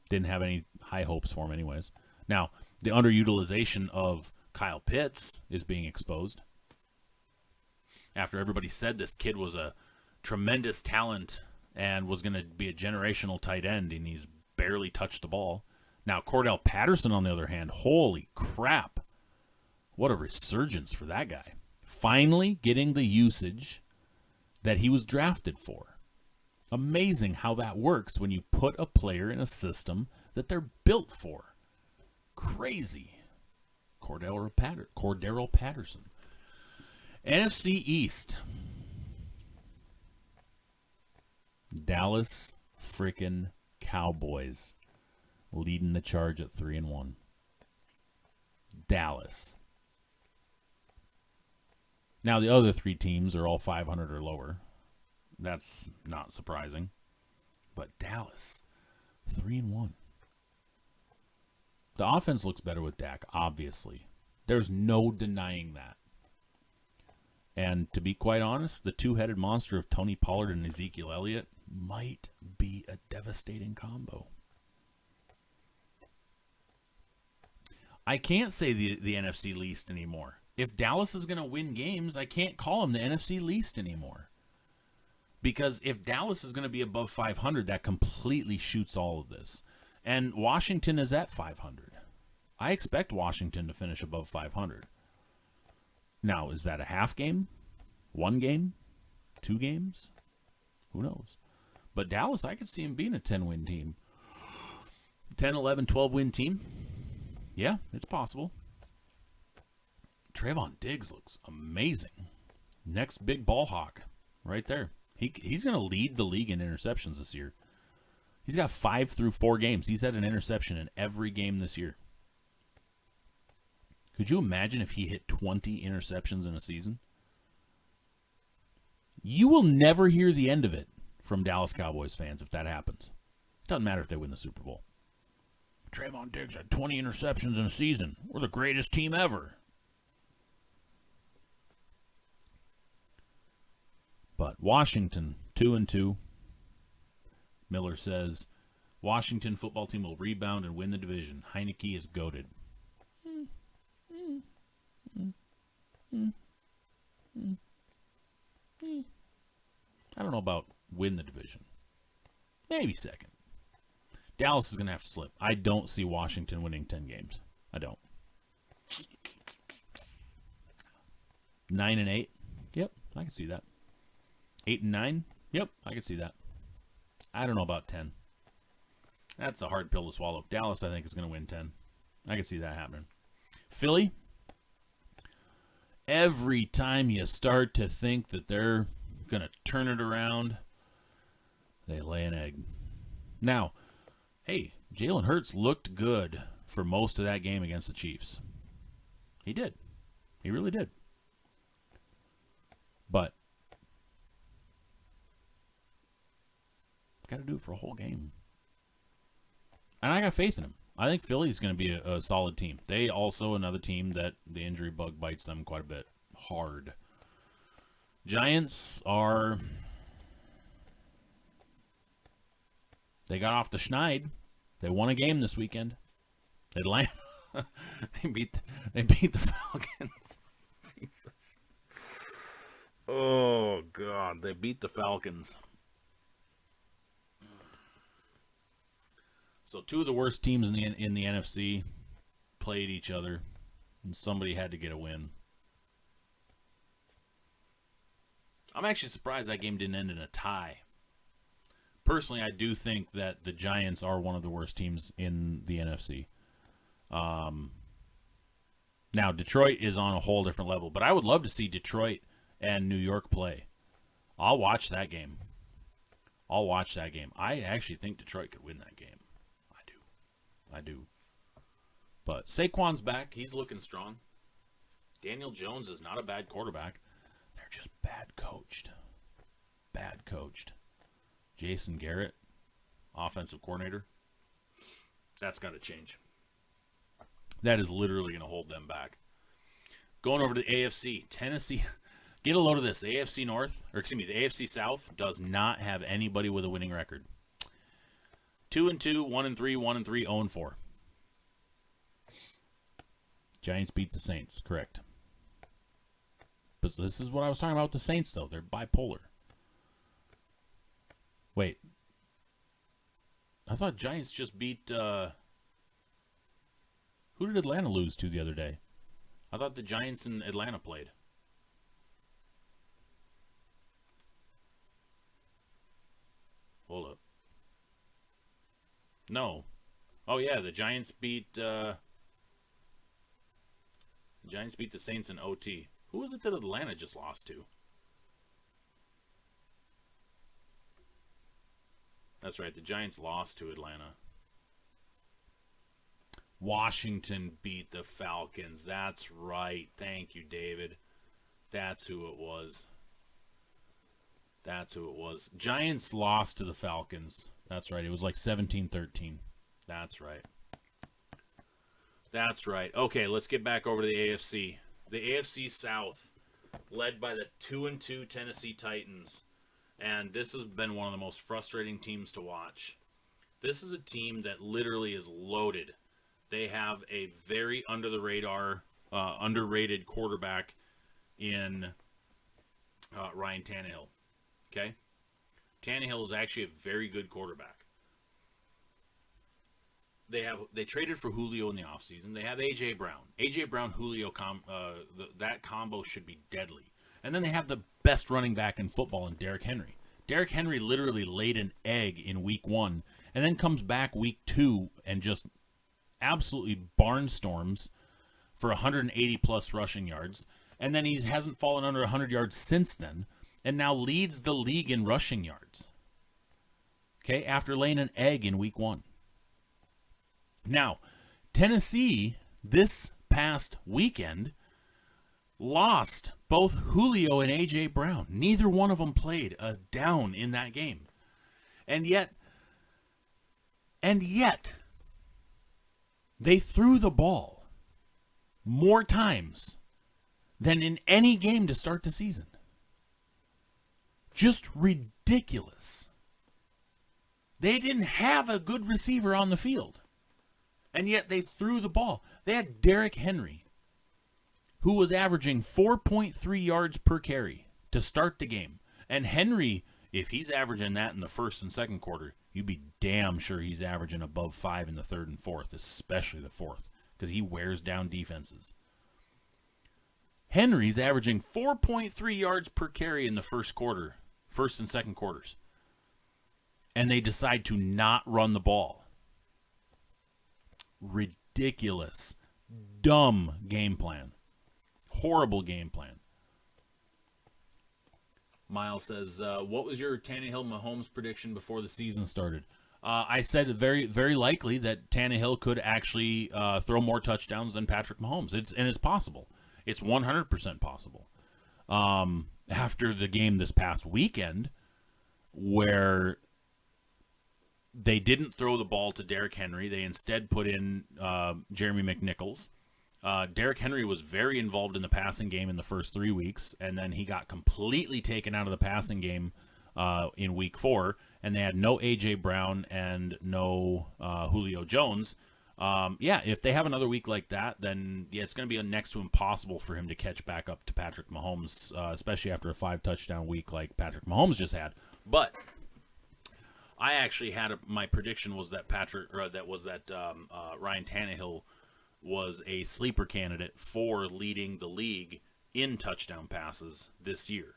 Speaker 1: Didn't have any high hopes for him anyways. Now, the underutilization of Kyle Pitts is being exposed. After everybody said this kid was a tremendous talent and was going to be a generational tight end, and he's barely touched the ball. Now, Cordell Patterson, on the other hand, holy crap. What a resurgence for that guy. Finally getting the usage that he was drafted for. Amazing how that works when you put a player in a system that they're built for. Crazy. Cordell Patterson. NFC East. Dallas frickin' Cowboys leading the charge at 3-1. Dallas. Now, the other 3 teams are all 500 or lower. That's not surprising. But Dallas, 3-1. The offense looks better with Dak, obviously. There's no denying that. And to be quite honest, the two-headed monster of Tony Pollard and Ezekiel Elliott might be a devastating combo. I can't say the NFC least anymore. If Dallas is going to win games, I can't call them the NFC least anymore. Because if Dallas is going to be above 500, that completely shoots all of this. And Washington is at 500. I expect Washington to finish above 500. Now, is that a half game? 1 game? 2 games? Who knows? But Dallas, I could see him being a 10-win team. 10, 11, 12-win team? Yeah, it's possible. Trayvon Diggs looks amazing. Next big ball hawk right there. He's going to lead the league in interceptions this year. He's got 5 through 4 games. He's had an interception in every game this year. Could you imagine if he hit 20 interceptions in a season? You will never hear the end of it from Dallas Cowboys fans if that happens. It doesn't matter if they win the Super Bowl. Trayvon Diggs had 20 interceptions in a season. We're the greatest team ever. But Washington, 2-2. Miller says, Washington football team will rebound and win the division. Heineke is goated. I don't know about win the division. Maybe second. Dallas is going to have to slip. I don't see Washington winning 10 games. I don't. 9-8. Yep, I can see that. 8-9. Yep, I can see that. I don't know about 10. That's a hard pill to swallow. Dallas, I think, is going to win 10. I can see that happening. Philly, every time you start to think that they're going to turn it around, they lay an egg. Now, hey, Jalen Hurts looked good for most of that game against the Chiefs. He did. He really did. But Got to do it for a whole game. And I got faith in him. I think Philly's going to be a solid team. They also another team that the injury bug bites them quite a bit hard. Giants are... They got off the schneid. They won a game this weekend. Atlanta. they beat the Falcons. Jesus. Oh, God. They beat the Falcons. So two of the worst teams in the NFC played each other, and somebody had to get a win. I'm actually surprised that game didn't end in a tie. Personally, I do think that the Giants are one of the worst teams in the NFC. Now, Detroit is on a whole different level, but I would love to see Detroit and New York play. I'll watch that game. I actually think Detroit could win that game. I do. But Saquon's back. He's looking strong. Daniel Jones is not a bad quarterback. They're just bad coached. Jason Garrett, offensive coordinator. That's got to change. That is literally going to hold them back. Going over to the AFC. Tennessee. Get a load of this. The AFC North, the AFC South does not have anybody with a winning record. 2-2, 1-3, 1-3, 0-4. Giants beat the Saints, correct. But this is what I was talking about with the Saints, though. They're bipolar. Wait. I thought Giants just beat... Who did Atlanta lose to the other day? I thought the Giants and Atlanta played. Hold up. No. Oh yeah, the Giants beat the Saints in OT. Who was it that Atlanta just lost to? That's right, the Giants lost to Atlanta. Washington beat the Falcons. That's right. Thank you, David. That's who it was. Giants lost to the Falcons. That's right. It was like 17-13. That's right. Okay, let's get back over to the AFC. The AFC South, led by the 2-2 Tennessee Titans. And this has been one of the most frustrating teams to watch. This is a team that literally is loaded. They have a very under-the-radar, underrated quarterback in Ryan Tannehill. Okay? Tannehill is actually a very good quarterback. They traded for Julio in the offseason. They have A.J. Brown. A.J. Brown, Julio, that combo should be deadly. And then they have the best running back in football in Derrick Henry. Derrick Henry literally laid an egg in week 1 and then comes back week 2 and just absolutely barnstorms for 180-plus rushing yards. And then he hasn't fallen under 100 yards since then and now leads the league in rushing yards. Okay, after laying an egg in week 1. Now, Tennessee, this past weekend, lost both Julio and A.J. Brown. Neither one of them played a down in that game. And yet, they threw the ball more times than in any game to start the season. Just ridiculous. They didn't have a good receiver on the field. And yet they threw the ball. They had Derrick Henry, who was averaging 4.3 yards per carry to start the game. And Henry, if he's averaging that in the first and second quarter, you'd be damn sure he's averaging above 5 in the third and fourth, especially the fourth, because he wears down defenses. Henry's averaging 4.3 yards per carry in the first and second quarters. And they decide to not run the ball. Ridiculous. Dumb game plan. Horrible game plan. Miles says, what was your Tannehill-Mahomes prediction before the season started? I said very, very likely that Tannehill could actually throw more touchdowns than Patrick Mahomes. It's possible. It's 100% possible. After the game this past weekend, where They didn't throw the ball to Derrick Henry. They instead put in Jeremy McNichols. Derrick Henry was very involved in the passing game in the first 3 weeks, and then he got completely taken out of the passing game in week 4, and they had no A.J. Brown and no Julio Jones. If they have another week like that, then it's going to be next to impossible for him to catch back up to Patrick Mahomes, especially after a 5-touchdown week like Patrick Mahomes just had. But I actually had my prediction was that Ryan Tannehill was a sleeper candidate for leading the league in touchdown passes this year.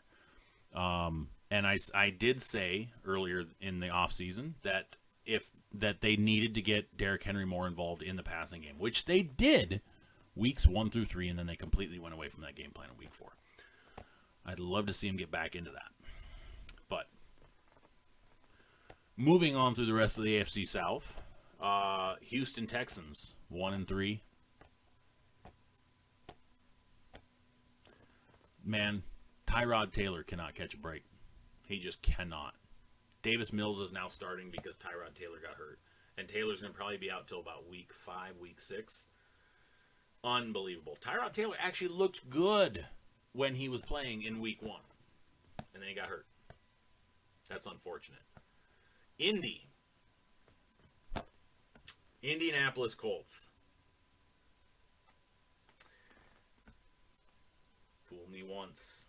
Speaker 1: And I did say earlier in the offseason that they needed to get Derrick Henry more involved in the passing game, which they did weeks 1 through 3, and then they completely went away from that game plan in week 4. I'd love to see him get back into that. But moving on through the rest of the AFC South, Houston Texans 1-3. Man, Tyrod Taylor cannot catch a break. He just cannot. Davis Mills is now starting because Tyrod Taylor got hurt. And Taylor's going to probably be out till about week 5, week 6. Unbelievable. Tyrod Taylor actually looked good when he was playing in week 1. And then he got hurt. That's unfortunate. Indianapolis Colts. Fool me once.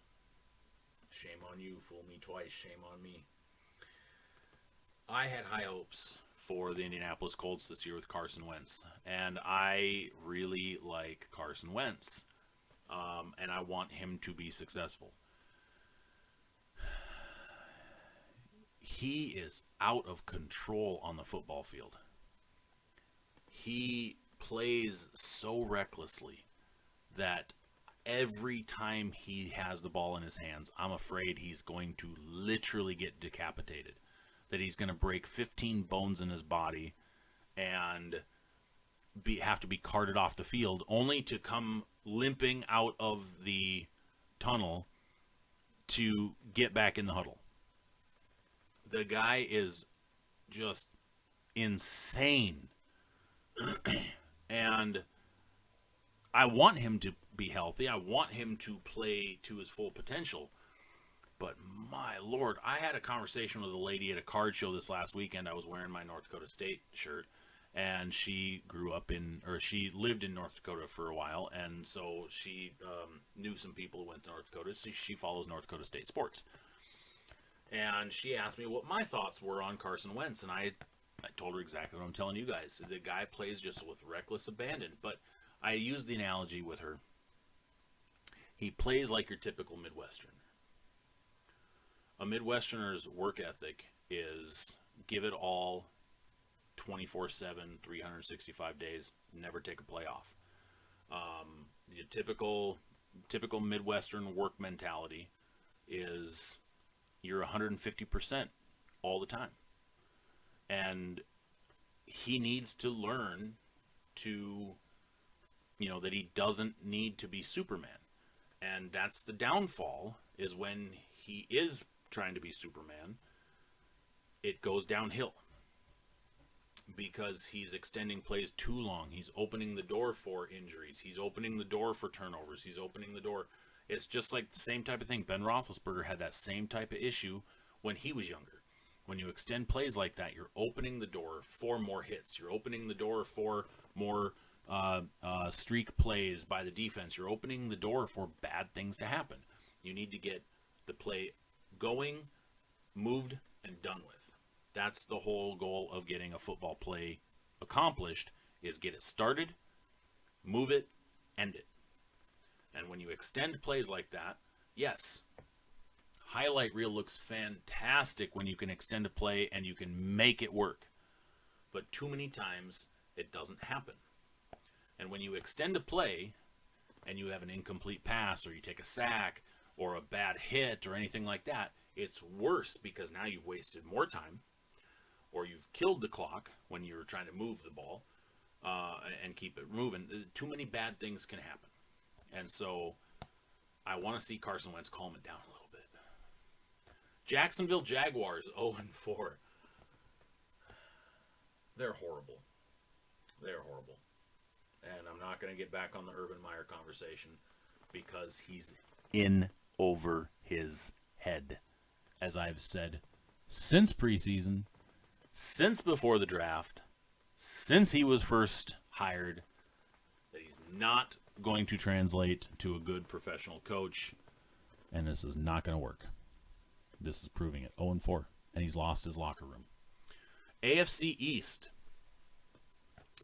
Speaker 1: Shame on you. Fool me twice. Shame on me. I had high hopes for the Indianapolis Colts this year with Carson Wentz. And I really like Carson Wentz. And I want him to be successful. He is out of control on the football field. He plays so recklessly that every time he has the ball in his hands, I'm afraid he's going to literally get decapitated. That he's going to break 15 bones in his body and have to be carted off the field, only to come limping out of the tunnel to get back in the huddle. The guy is just insane. And I want him to be healthy. I want him to play to his full potential. But my Lord, I had a conversation with a lady at a card show this last weekend. I was wearing my North Dakota State shirt. And she she lived in North Dakota for a while. And so she knew some people who went to North Dakota. So she follows North Dakota State sports. And she asked me what my thoughts were on Carson Wentz, and I told her exactly what I'm telling you guys. The guy plays just with reckless abandon, but I used the analogy with her. He plays like your typical Midwestern. A Midwesterner's work ethic is give it all 24/7, 365 days, never take a play off. The typical Midwestern work mentality is you're 150% all the time. And he needs to learn to, that he doesn't need to be Superman. And that's the downfall, is when he is trying to be Superman, it goes downhill. Because he's extending plays too long. He's opening the door for injuries. He's opening the door for turnovers. He's opening the door. It's just like the same type of thing. Ben Roethlisberger had that same type of issue when he was younger. When you extend plays like that, you're opening the door for more hits. You're opening the door for more streak plays by the defense. You're opening the door for bad things to happen. You need to get the play going, moved, and done with. That's the whole goal of getting a football play accomplished, is get it started, move it, end it. And when you extend plays like that, yes, highlight reel looks fantastic when you can extend a play and you can make it work. But too many times, it doesn't happen. And when you extend a play and you have an incomplete pass, or you take a sack, or a bad hit, or anything like that, it's worse because now you've wasted more time, or you've killed the clock when you're trying to move the ball and keep it moving. Too many bad things can happen. And so I want to see Carson Wentz calm it down a little bit. Jacksonville Jaguars 0-4. they're horrible. They're horrible. And I'm not going to get back on the Urban Meyer conversation because he's in over his head. As I've said since preseason, since before the draft, since he was first hired, that he's not going to translate to a good professional coach, and this is not going to work. This is proving it. 0-4, and he's lost his locker room. AFC East,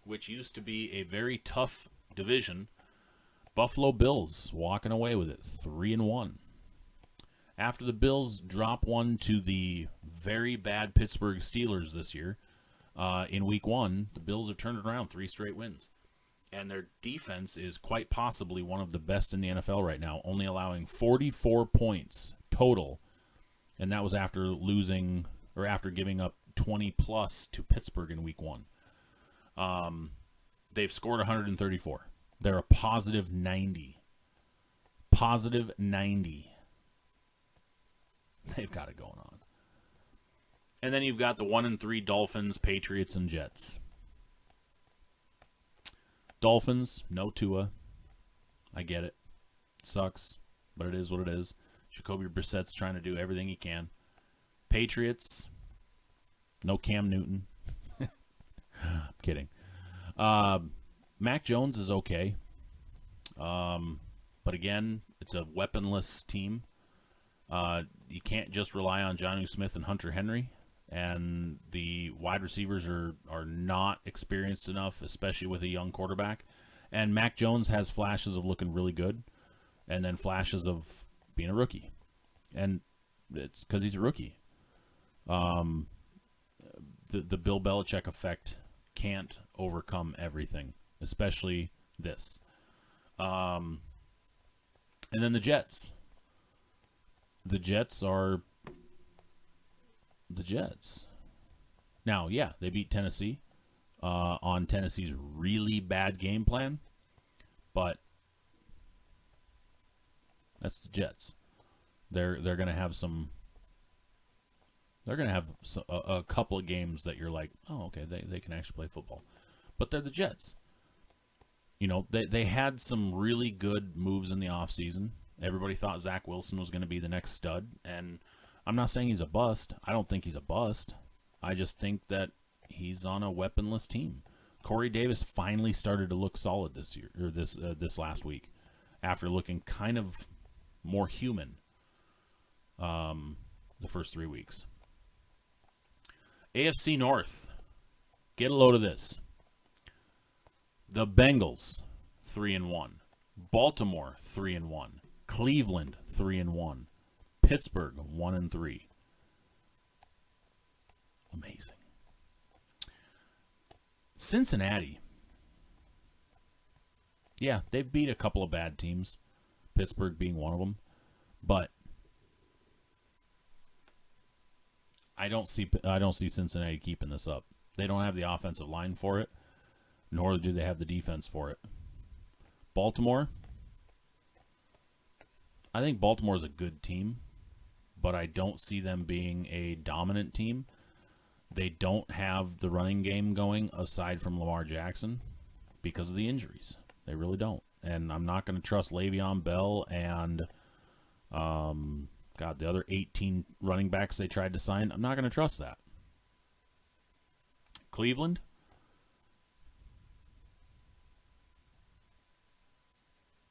Speaker 1: which used to be a very tough division, Buffalo Bills walking away with it, 3-1. After the Bills drop one to the very bad Pittsburgh Steelers this year, in Week 1, the Bills have turned it around, 3 straight wins. And their defense is quite possibly one of the best in the NFL right now, only allowing 44 points total. And that was after losing, or after giving up 20-plus to Pittsburgh in Week 1. They've scored 134. They're a positive 90. Positive 90. They've got it going on. And then you've got the 1-3 Dolphins, Patriots, and Jets. Dolphins, no Tua. I get it. Sucks, but it is what it is. Jacoby Brissett's trying to do everything he can. Patriots, no Cam Newton. I'm kidding. Mac Jones is okay. But again, it's a weaponless team. You can't just rely on Jonnu Smith and Hunter Henry. And the wide receivers are not experienced enough, especially with a young quarterback. And Mac Jones has flashes of looking really good, and then flashes of being a rookie. And it's because he's a rookie. The Bill Belichick effect can't overcome everything, especially this. And then the Jets. The Jets are the Jets. Now, yeah, they beat Tennessee on Tennessee's really bad game plan, but that's the Jets. They're going to have some. They're going to have a couple of games that you're like, oh, okay, they can actually play football, but they're the Jets. You know, they had some really good moves in the offseason. Everybody thought Zach Wilson was going to be the next stud, and I'm not saying he's a bust. I don't think he's a bust. I just think that he's on a weaponless team. Corey Davis finally started to look solid this year, or this last week, after looking kind of more human the first 3 weeks. AFC North, get a load of this. The Bengals, 3-1. Baltimore, 3-1. Cleveland, 3-1. Pittsburgh, 1-3. Amazing. Cincinnati. Yeah, they've beat a couple of bad teams, Pittsburgh being one of them, but I don't see Cincinnati keeping this up. They don't have the offensive line for it, nor do they have the defense for it. Baltimore. I think Baltimore is a good team, but I don't see them being a dominant team. They don't have the running game going aside from Lamar Jackson because of the injuries. They really don't. And I'm not going to trust Le'Veon Bell and the other 18 running backs they tried to sign. I'm not going to trust that. Cleveland.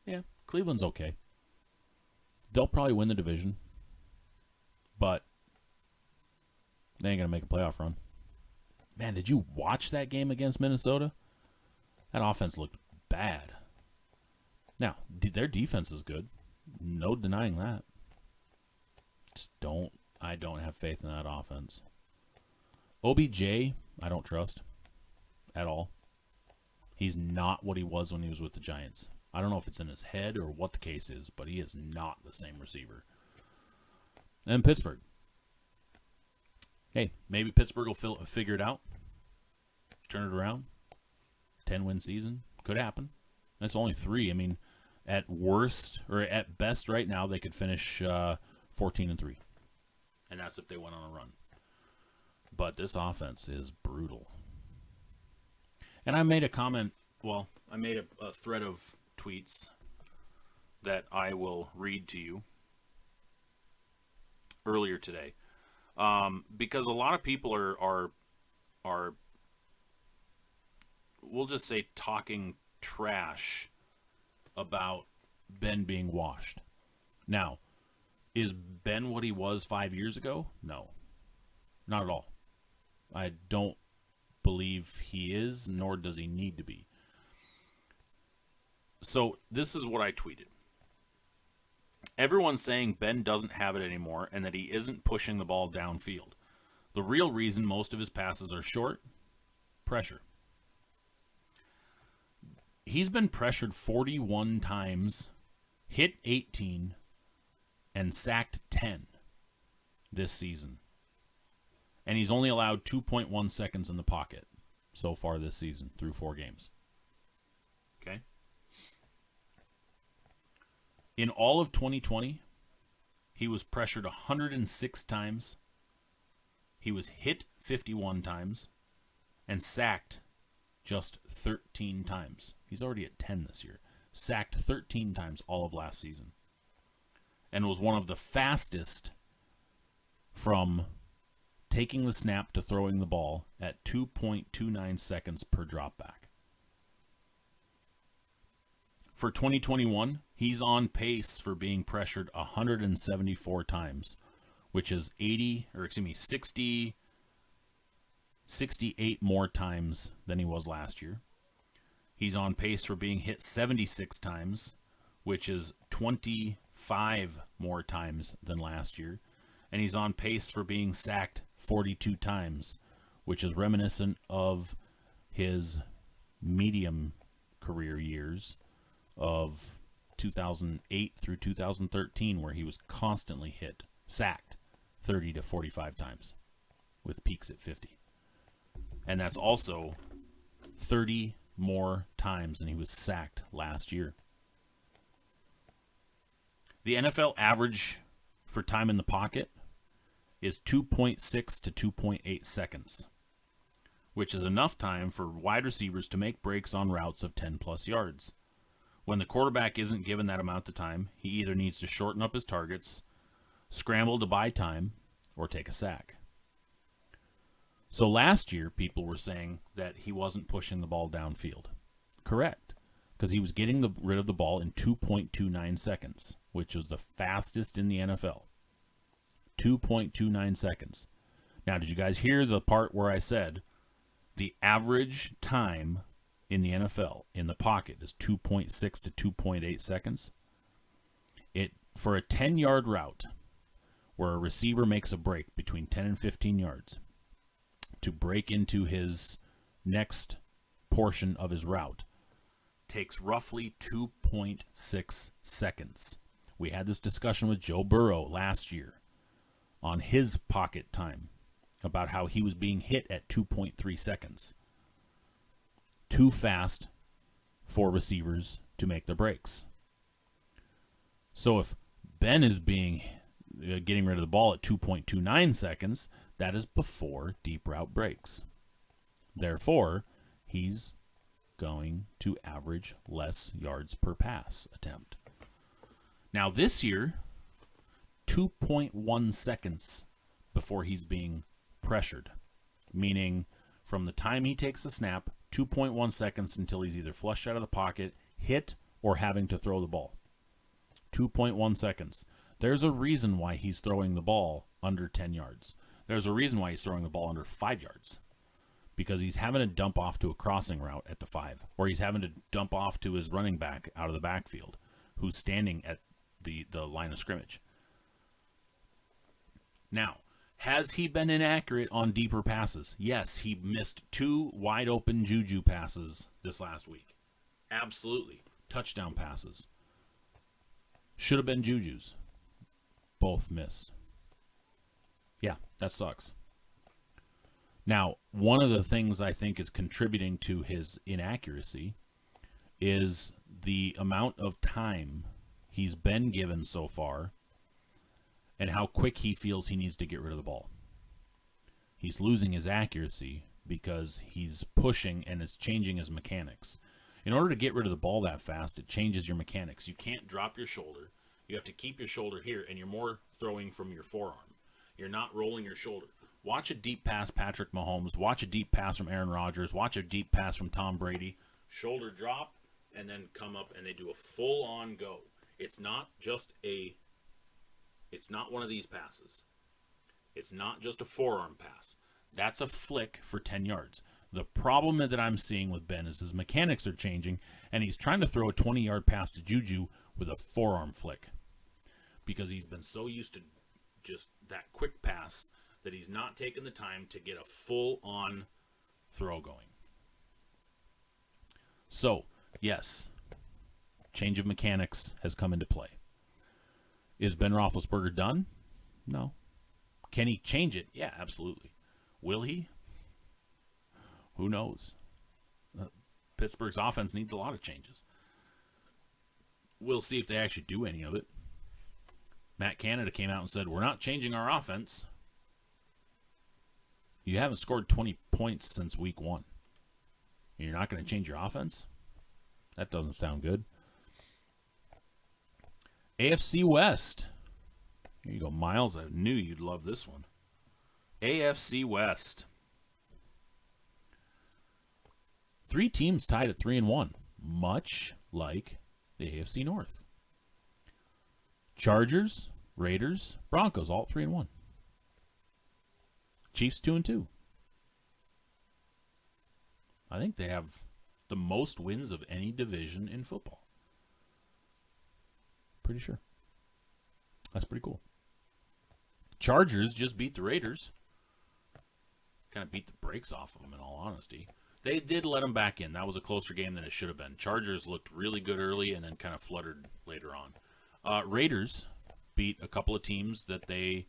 Speaker 1: Yeah, Cleveland's okay. They'll probably win the division, but they ain't going to make a playoff run. Man, did you watch that game against Minnesota? That offense looked bad. Now, their defense is good. No denying that. I don't have faith in that offense. OBJ, I don't trust at all. He's not what he was when he was with the Giants. I don't know if it's in his head or what the case is, but he is not the same receiver. And Pittsburgh. Hey, maybe Pittsburgh will figure it out. Turn it around. 10-win season. Could happen. That's only 3. I mean, at worst, or at best right now, they could finish 14-3. And that's if they went on a run. But this offense is brutal. And I made a comment, well, I made a thread of tweets that I will read to you earlier today. Because a lot of people are we'll just say talking trash about Ben being washed. Now, is Ben what he was 5 years ago? No, not at all. I don't believe he is, nor does he need to be. So this is what I tweeted. Everyone's saying Ben doesn't have it anymore and that he isn't pushing the ball downfield. The real reason most of his passes are short, pressure. He's been pressured 41 times, hit 18, and sacked 10 this season. And he's only allowed 2.1 seconds in the pocket so far this season through 4 games. Okay? In all of 2020, he was pressured 106 times. He was hit 51 times and sacked just 13 times. He's already at 10 this year. Sacked 13 times all of last season. And was one of the fastest from taking the snap to throwing the ball at 2.29 seconds per dropback. For 2021, he's on pace for being pressured 174 times, which is 68 more times than he was last year. He's on pace for being hit 76 times, which is 25 more times than last year. And he's on pace for being sacked 42 times, which is reminiscent of his medium career years of 2008 through 2013, where he was constantly sacked 30 to 45 times with peaks at 50. And that's also 30 more times than he was sacked last year. The NFL average for time in the pocket is 2.6 to 2.8 seconds, which is enough time for wide receivers to make breaks on routes of 10 plus yards. When the quarterback isn't given that amount of time, he either needs to shorten up his targets, scramble to buy time, or take a sack. So last year, people were saying that he wasn't pushing the ball downfield. Correct, because he was getting rid of the ball in 2.29 seconds, which was the fastest in the NFL. 2.29 seconds. Now, did you guys hear the part where I said the average time in the NFL in the pocket is 2.6 to 2.8 seconds? For a 10-yard route where a receiver makes a break between 10 and 15 yards, to break into his next portion of his route takes roughly 2.6 seconds. We had this discussion with Joe Burrow last year on his pocket time about how he was being hit at 2.3 seconds. Too fast for receivers to make their breaks. So if Ben is getting rid of the ball at 2.29 seconds, that is before deep route breaks. Therefore, he's going to average less yards per pass attempt. Now this year, 2.1 seconds before he's being pressured, meaning from the time he takes the snap, 2.1 seconds until he's either flushed out of the pocket, hit, or having to throw the ball. 2.1 seconds. There's a reason why he's throwing the ball under 10 yards. There's a reason why he's throwing the ball under 5 yards. Because he's having to dump off to a crossing route at the 5. Or he's having to dump off to his running back out of the backfield, who's standing at the line of scrimmage. Now, has he been inaccurate on deeper passes? Yes, he missed 2 wide open juju passes this last week. Absolutely. Touchdown passes. Should have been jujus. Both missed. Yeah, that sucks. Now, one of the things I think is contributing to his inaccuracy is the amount of time he's been given so far and how quick he feels he needs to get rid of the ball. He's losing his accuracy because he's pushing and it's changing his mechanics. In order to get rid of the ball that fast, it changes your mechanics. You can't drop your shoulder. You have to keep your shoulder here, and you're more throwing from your forearm. You're not rolling your shoulder. Watch a deep pass, Patrick Mahomes. Watch a deep pass from Aaron Rodgers. Watch a deep pass from Tom Brady. Shoulder drop, and then come up, and they do a full-on go. It's not one of these passes. It's not just a forearm pass. That's a flick for 10 yards. The problem that I'm seeing with Ben is his mechanics are changing, and he's trying to throw a 20-yard pass to Juju with a forearm flick because he's been so used to just that quick pass that he's not taking the time to get a full-on throw going. So, yes, change of mechanics has come into play. Is Ben Roethlisberger done? No. Can he change it? Yeah, absolutely. Will he? Who knows? Pittsburgh's offense needs a lot of changes. We'll see if they actually do any of it. Matt Canada came out and said, we're not changing our offense. You haven't scored 20 points since week 1. You're not going to change your offense? That doesn't sound good. AFC West. Here you go, Miles. I knew you'd love this one. AFC West. 3 teams tied at 3-1, much like the AFC North. Chargers, Raiders, Broncos, all 3-1. Chiefs 2-2. I think they have the most wins of any division in football. Pretty sure. That's pretty cool. Chargers just beat the Raiders. Kind of beat the brakes off of them, in all honesty. They did let them back in. That was a closer game than it should have been. Chargers looked really good early and then kind of fluttered later on. Raiders beat a couple of teams that they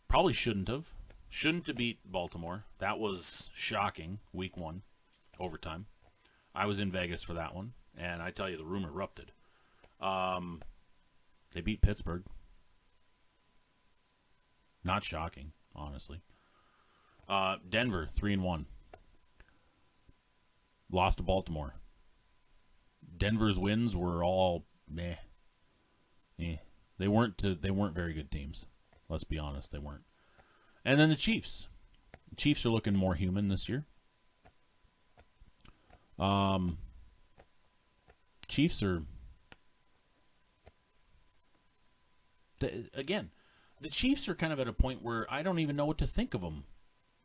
Speaker 1: probably shouldn't have. Shouldn't have beat Baltimore. That was shocking, week 1, overtime. I was in Vegas for that one, and I tell you, the room erupted. They beat Pittsburgh. Not shocking, honestly. Denver, 3-1. Lost to Baltimore. Denver's wins were all meh. They weren't very good teams. Let's be honest, they weren't. And then the Chiefs. The Chiefs are looking more human this year. Chiefs are again. The Chiefs are kind of at a point where I don't even know what to think of them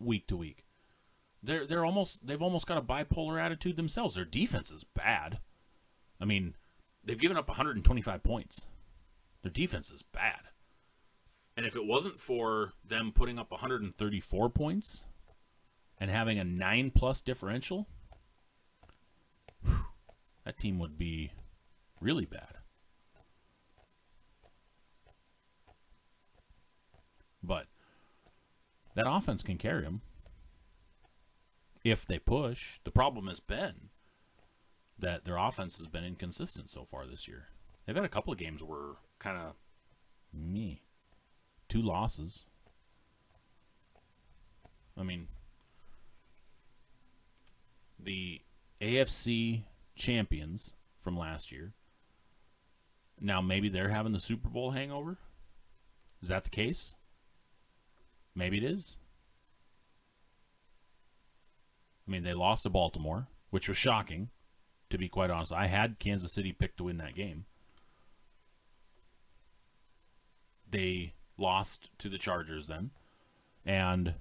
Speaker 1: week to week. They've almost got a bipolar attitude themselves. Their defense is bad. I mean, they've given up 125 points. Their defense is bad. And if it wasn't for them putting up 134 points and having a 9+ differential, that team would be really bad. But that offense can carry them if they push. The problem has been that their offense has been inconsistent so far this year. They've had a couple of games where kind of meh. 2 losses. I mean, the AFC champions from last year, now maybe they're having the Super Bowl hangover? Is that the case? Maybe it is. I mean, they lost to Baltimore, which was shocking, to be quite honest. I had Kansas City picked to win that game. They lost to the Chargers then. And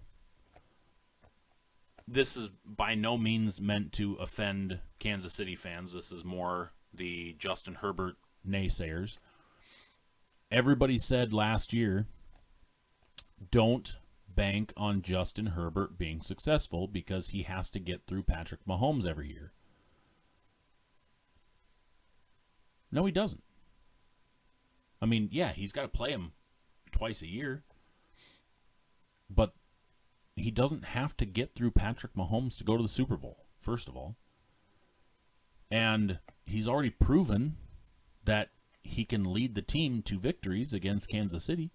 Speaker 1: this is by no means meant to offend Kansas City fans. This is more the Justin Herbert naysayers. Everybody said last year, don't bank on Justin Herbert being successful because he has to get through Patrick Mahomes every year. No, he doesn't. I mean, yeah, he's got to play him twice a year, but he doesn't have to get through Patrick Mahomes to go to the Super Bowl, first of all. And he's already proven that he can lead the team to victories against Kansas City.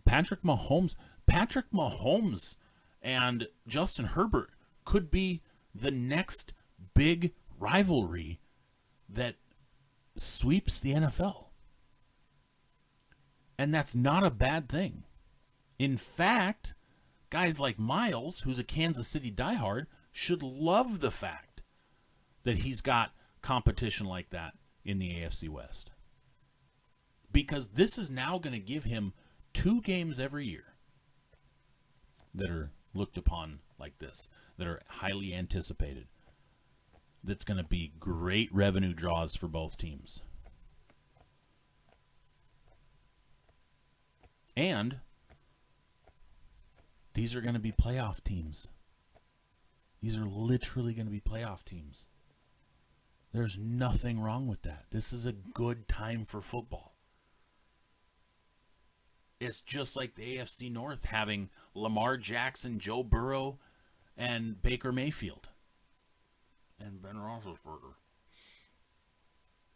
Speaker 1: Patrick Mahomes And Justin Herbert could be the next big rivalry that sweeps the NFL. And that's not a bad thing. In fact, guys like Miles, who's a Kansas City diehard, should love the fact that he's got competition like that in the AFC West. Because this is now going to give him 2 games every year that are looked upon like this, that are highly anticipated. That's going to be great revenue draws for both teams. And these are going to be playoff teams. These are literally going to be playoff teams. There's nothing wrong with that. This is a good time for football. It's just like the AFC North having Lamar Jackson, Joe Burrow, and Baker Mayfield. And Ben Roethlisberger.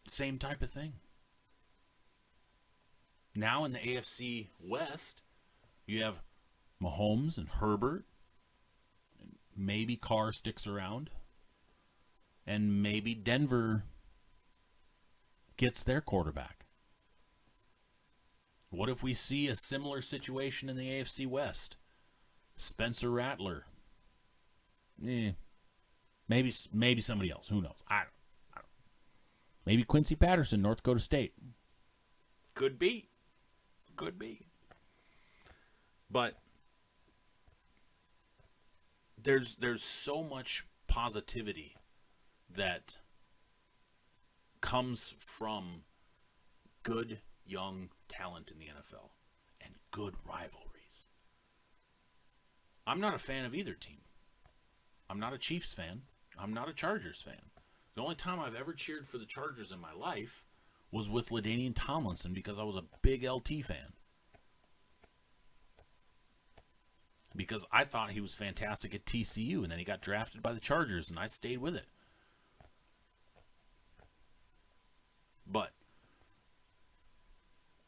Speaker 1: Same type of thing. Now in the AFC West, you have Mahomes and Herbert. And maybe Carr sticks around. And maybe Denver gets their quarterback. What if we see a similar situation in the AFC West? Spencer Rattler. Maybe somebody else. Who knows? I don't. Maybe Quincy Patterson, North Dakota State. Could be. But there's so much positivity that comes from good young talent in the NFL and good rivalries. I'm not a fan of either team. I'm not a Chiefs fan. I'm not a Chargers fan. The only time I've ever cheered for the Chargers in my life was with LaDainian Tomlinson because I was a big LT fan. Because I thought he was fantastic at TCU, and then he got drafted by the Chargers, and I stayed with it. But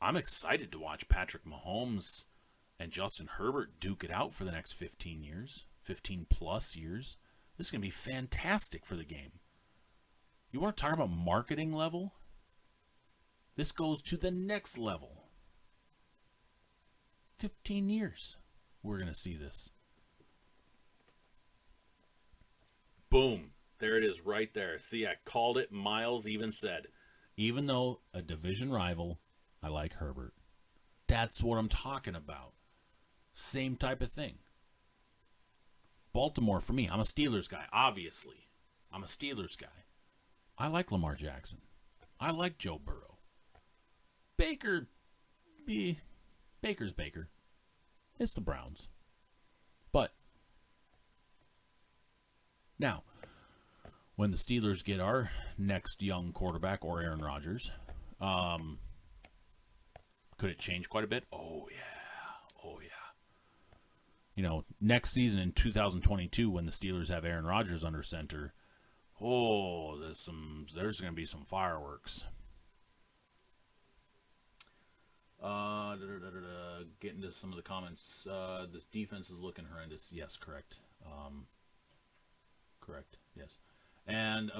Speaker 1: I'm excited to watch Patrick Mahomes and Justin Herbert duke it out for the next 15 years, 15 plus years. This is going to be fantastic for the game. You want to talk about marketing level? This goes to the next level. 15 years. We're going to see this. Boom. There it is right there. See, I called it. Miles even said, even though a division rival, I like Herbert. That's what I'm talking about. Same type of thing. Baltimore, for me, I'm a Steelers guy, obviously. I'm a Steelers guy. I like Lamar Jackson. I like Joe Burrow. Baker's Baker. It's the Browns. But now, when the Steelers get our next young quarterback or Aaron Rodgers, could it change quite a bit? Oh, yeah. You know, next season in 2022, when the Steelers have Aaron Rodgers under center, there's going to be some fireworks. Getting to some of the comments. This defense is looking horrendous. Yes, correct. Correct. Yes. And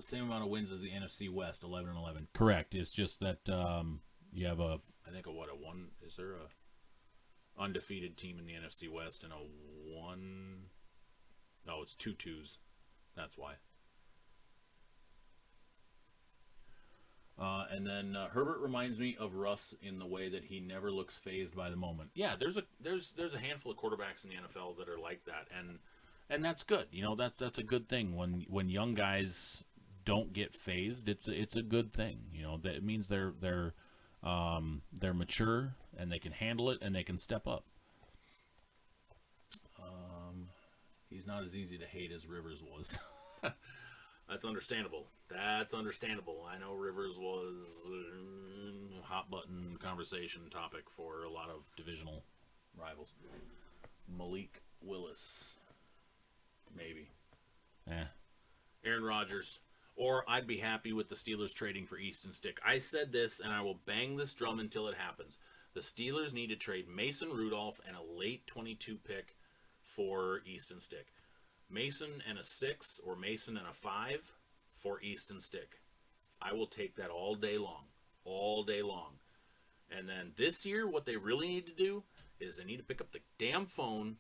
Speaker 1: same amount of wins as the NFC West, 11-11. Correct. It's just that you have is there a undefeated team in the NFC West and a one? No, it's 2-2s. That's why. And then Herbert reminds me of Russ in the way that he never looks fazed by the moment. Yeah, there's a handful of quarterbacks in the NFL that are like that, and that's good. You know, that's a good thing when young guys don't get phased. It's a good thing. You know, that it means they're mature and they can handle it and they can step up. He's not as easy to hate as Rivers was. That's understandable. I know Rivers was a hot button conversation topic for a lot of divisional rivals. Malik Willis. Maybe. Aaron Rodgers. Or I'd be happy with the Steelers trading for Easton Stick. I said this, and I will bang this drum until it happens. The Steelers need to trade Mason Rudolph and a late 22 pick for Easton Stick. Mason and a 6 or Mason and a 5 for Easton Stick. I will take that all day long. All day long. And then this year, what they really need to do is they need to pick up the damn phone,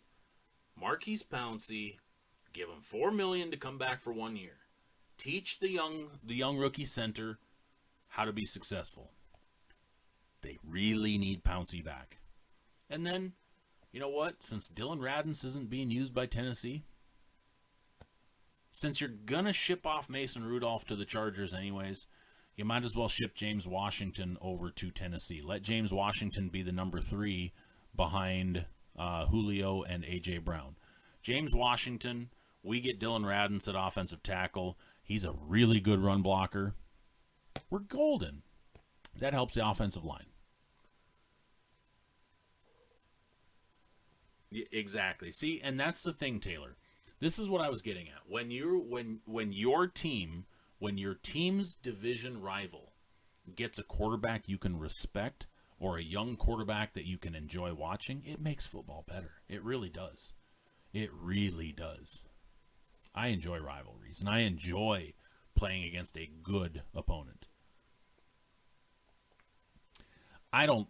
Speaker 1: Marquise Pouncey, give him $4 million to come back for 1 year. Teach the young rookie center how to be successful. They really need Pouncey back. And then, you know what? Since Dylan Radins isn't being used by Tennessee, since you're going to ship off Mason Rudolph to the Chargers anyways, you might as well ship James Washington over to Tennessee. Let James Washington be the number 3 behind Julio and A.J. Brown. James Washington, we get Dylan Radins at offensive tackle. He's a really good run blocker. We're golden. That helps the offensive line. Yeah, exactly. See, and that's the thing, Taylor. This is what I was getting at. When your team's division rival gets a quarterback you can respect or a young quarterback that you can enjoy watching, it makes football better. It really does. It really does. I enjoy rivalries, and I enjoy playing against a good opponent. I don't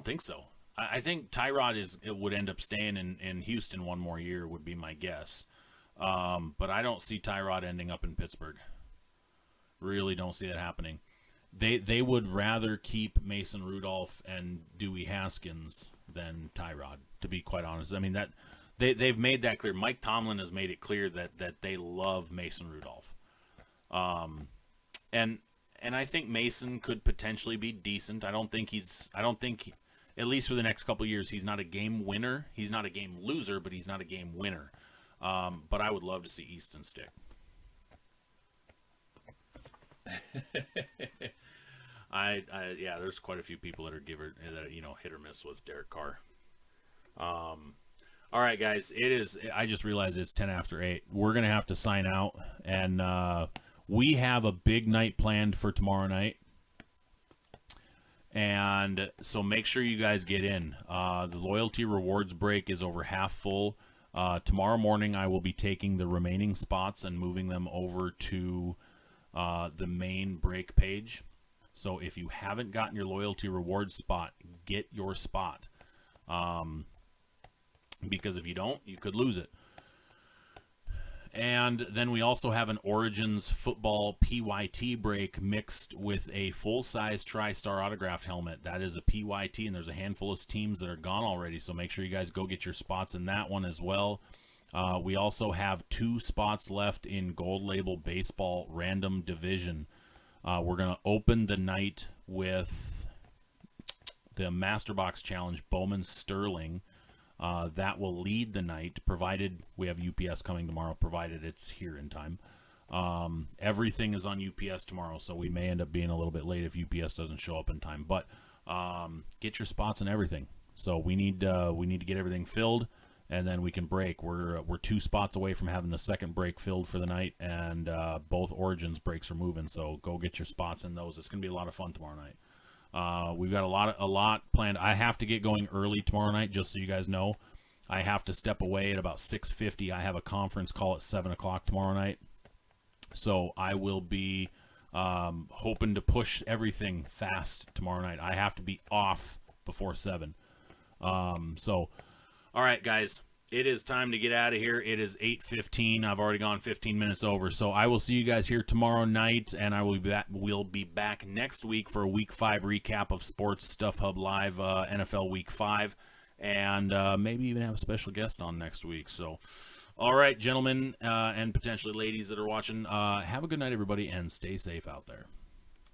Speaker 1: think so. I think Tyrod would end up staying in Houston one more year, would be my guess. But I don't see Tyrod ending up in Pittsburgh. Really don't see that happening. They would rather keep Mason Rudolph and Dewey Haskins than Tyrod, to be quite honest. I mean, that they've made that clear. Mike Tomlin has made it clear that they love Mason Rudolph. And I think Mason could potentially be decent. I don't think at least for the next couple of years, he's not a game winner. He's not a game loser, but he's not a game winner. But I would love to see Easton Stick. Yeah, there's quite a few people that are hit or miss with Derek Carr. All right, guys, I just realized it's 10 after 8. We're gonna have to sign out, and we have a big night planned for tomorrow night. And so make sure you guys get in. The loyalty rewards break is over half full. Tomorrow morning, I will be taking the remaining spots and moving them over to the main break page. So if you haven't gotten your loyalty rewards spot, get your spot. Because if you don't, you could lose it. And then we also have an Origins football PYT break mixed with a full-size TriStar autographed helmet. That is a PYT, and there's a handful of teams that are gone already, so make sure you guys go get your spots in that one as well. We also have 2 spots left in Gold Label Baseball Random Division. We're going to open the night with the Master Box Challenge Bowman Sterling. That will lead the night, provided we have UPS coming tomorrow, provided it's here in time. Everything is on UPS tomorrow, so we may end up being a little bit late if UPS doesn't show up in time. But get your spots and everything. So we need to get everything filled, and then we can break. We're 2 spots away from having the second break filled for the night, and both Origins breaks are moving. So go get your spots in those. It's going to be a lot of fun tomorrow night. We've got a lot planned. I have to get going early tomorrow night, just so you guys know. I have to step away at about 6:50. I have a conference call at 7 o'clock tomorrow night. So I will be hoping to push everything fast tomorrow night. I have to be off before 7. So, all right, guys. It is time to get out of here. It is 8:15. I've already gone 15 minutes over. So I will see you guys here tomorrow night, and we'll be back next week for a Week 5 recap of Sports Stuff Hub Live, NFL Week 5, and maybe even have a special guest on next week. So, all right, gentlemen and potentially ladies that are watching, have a good night, everybody, and stay safe out there.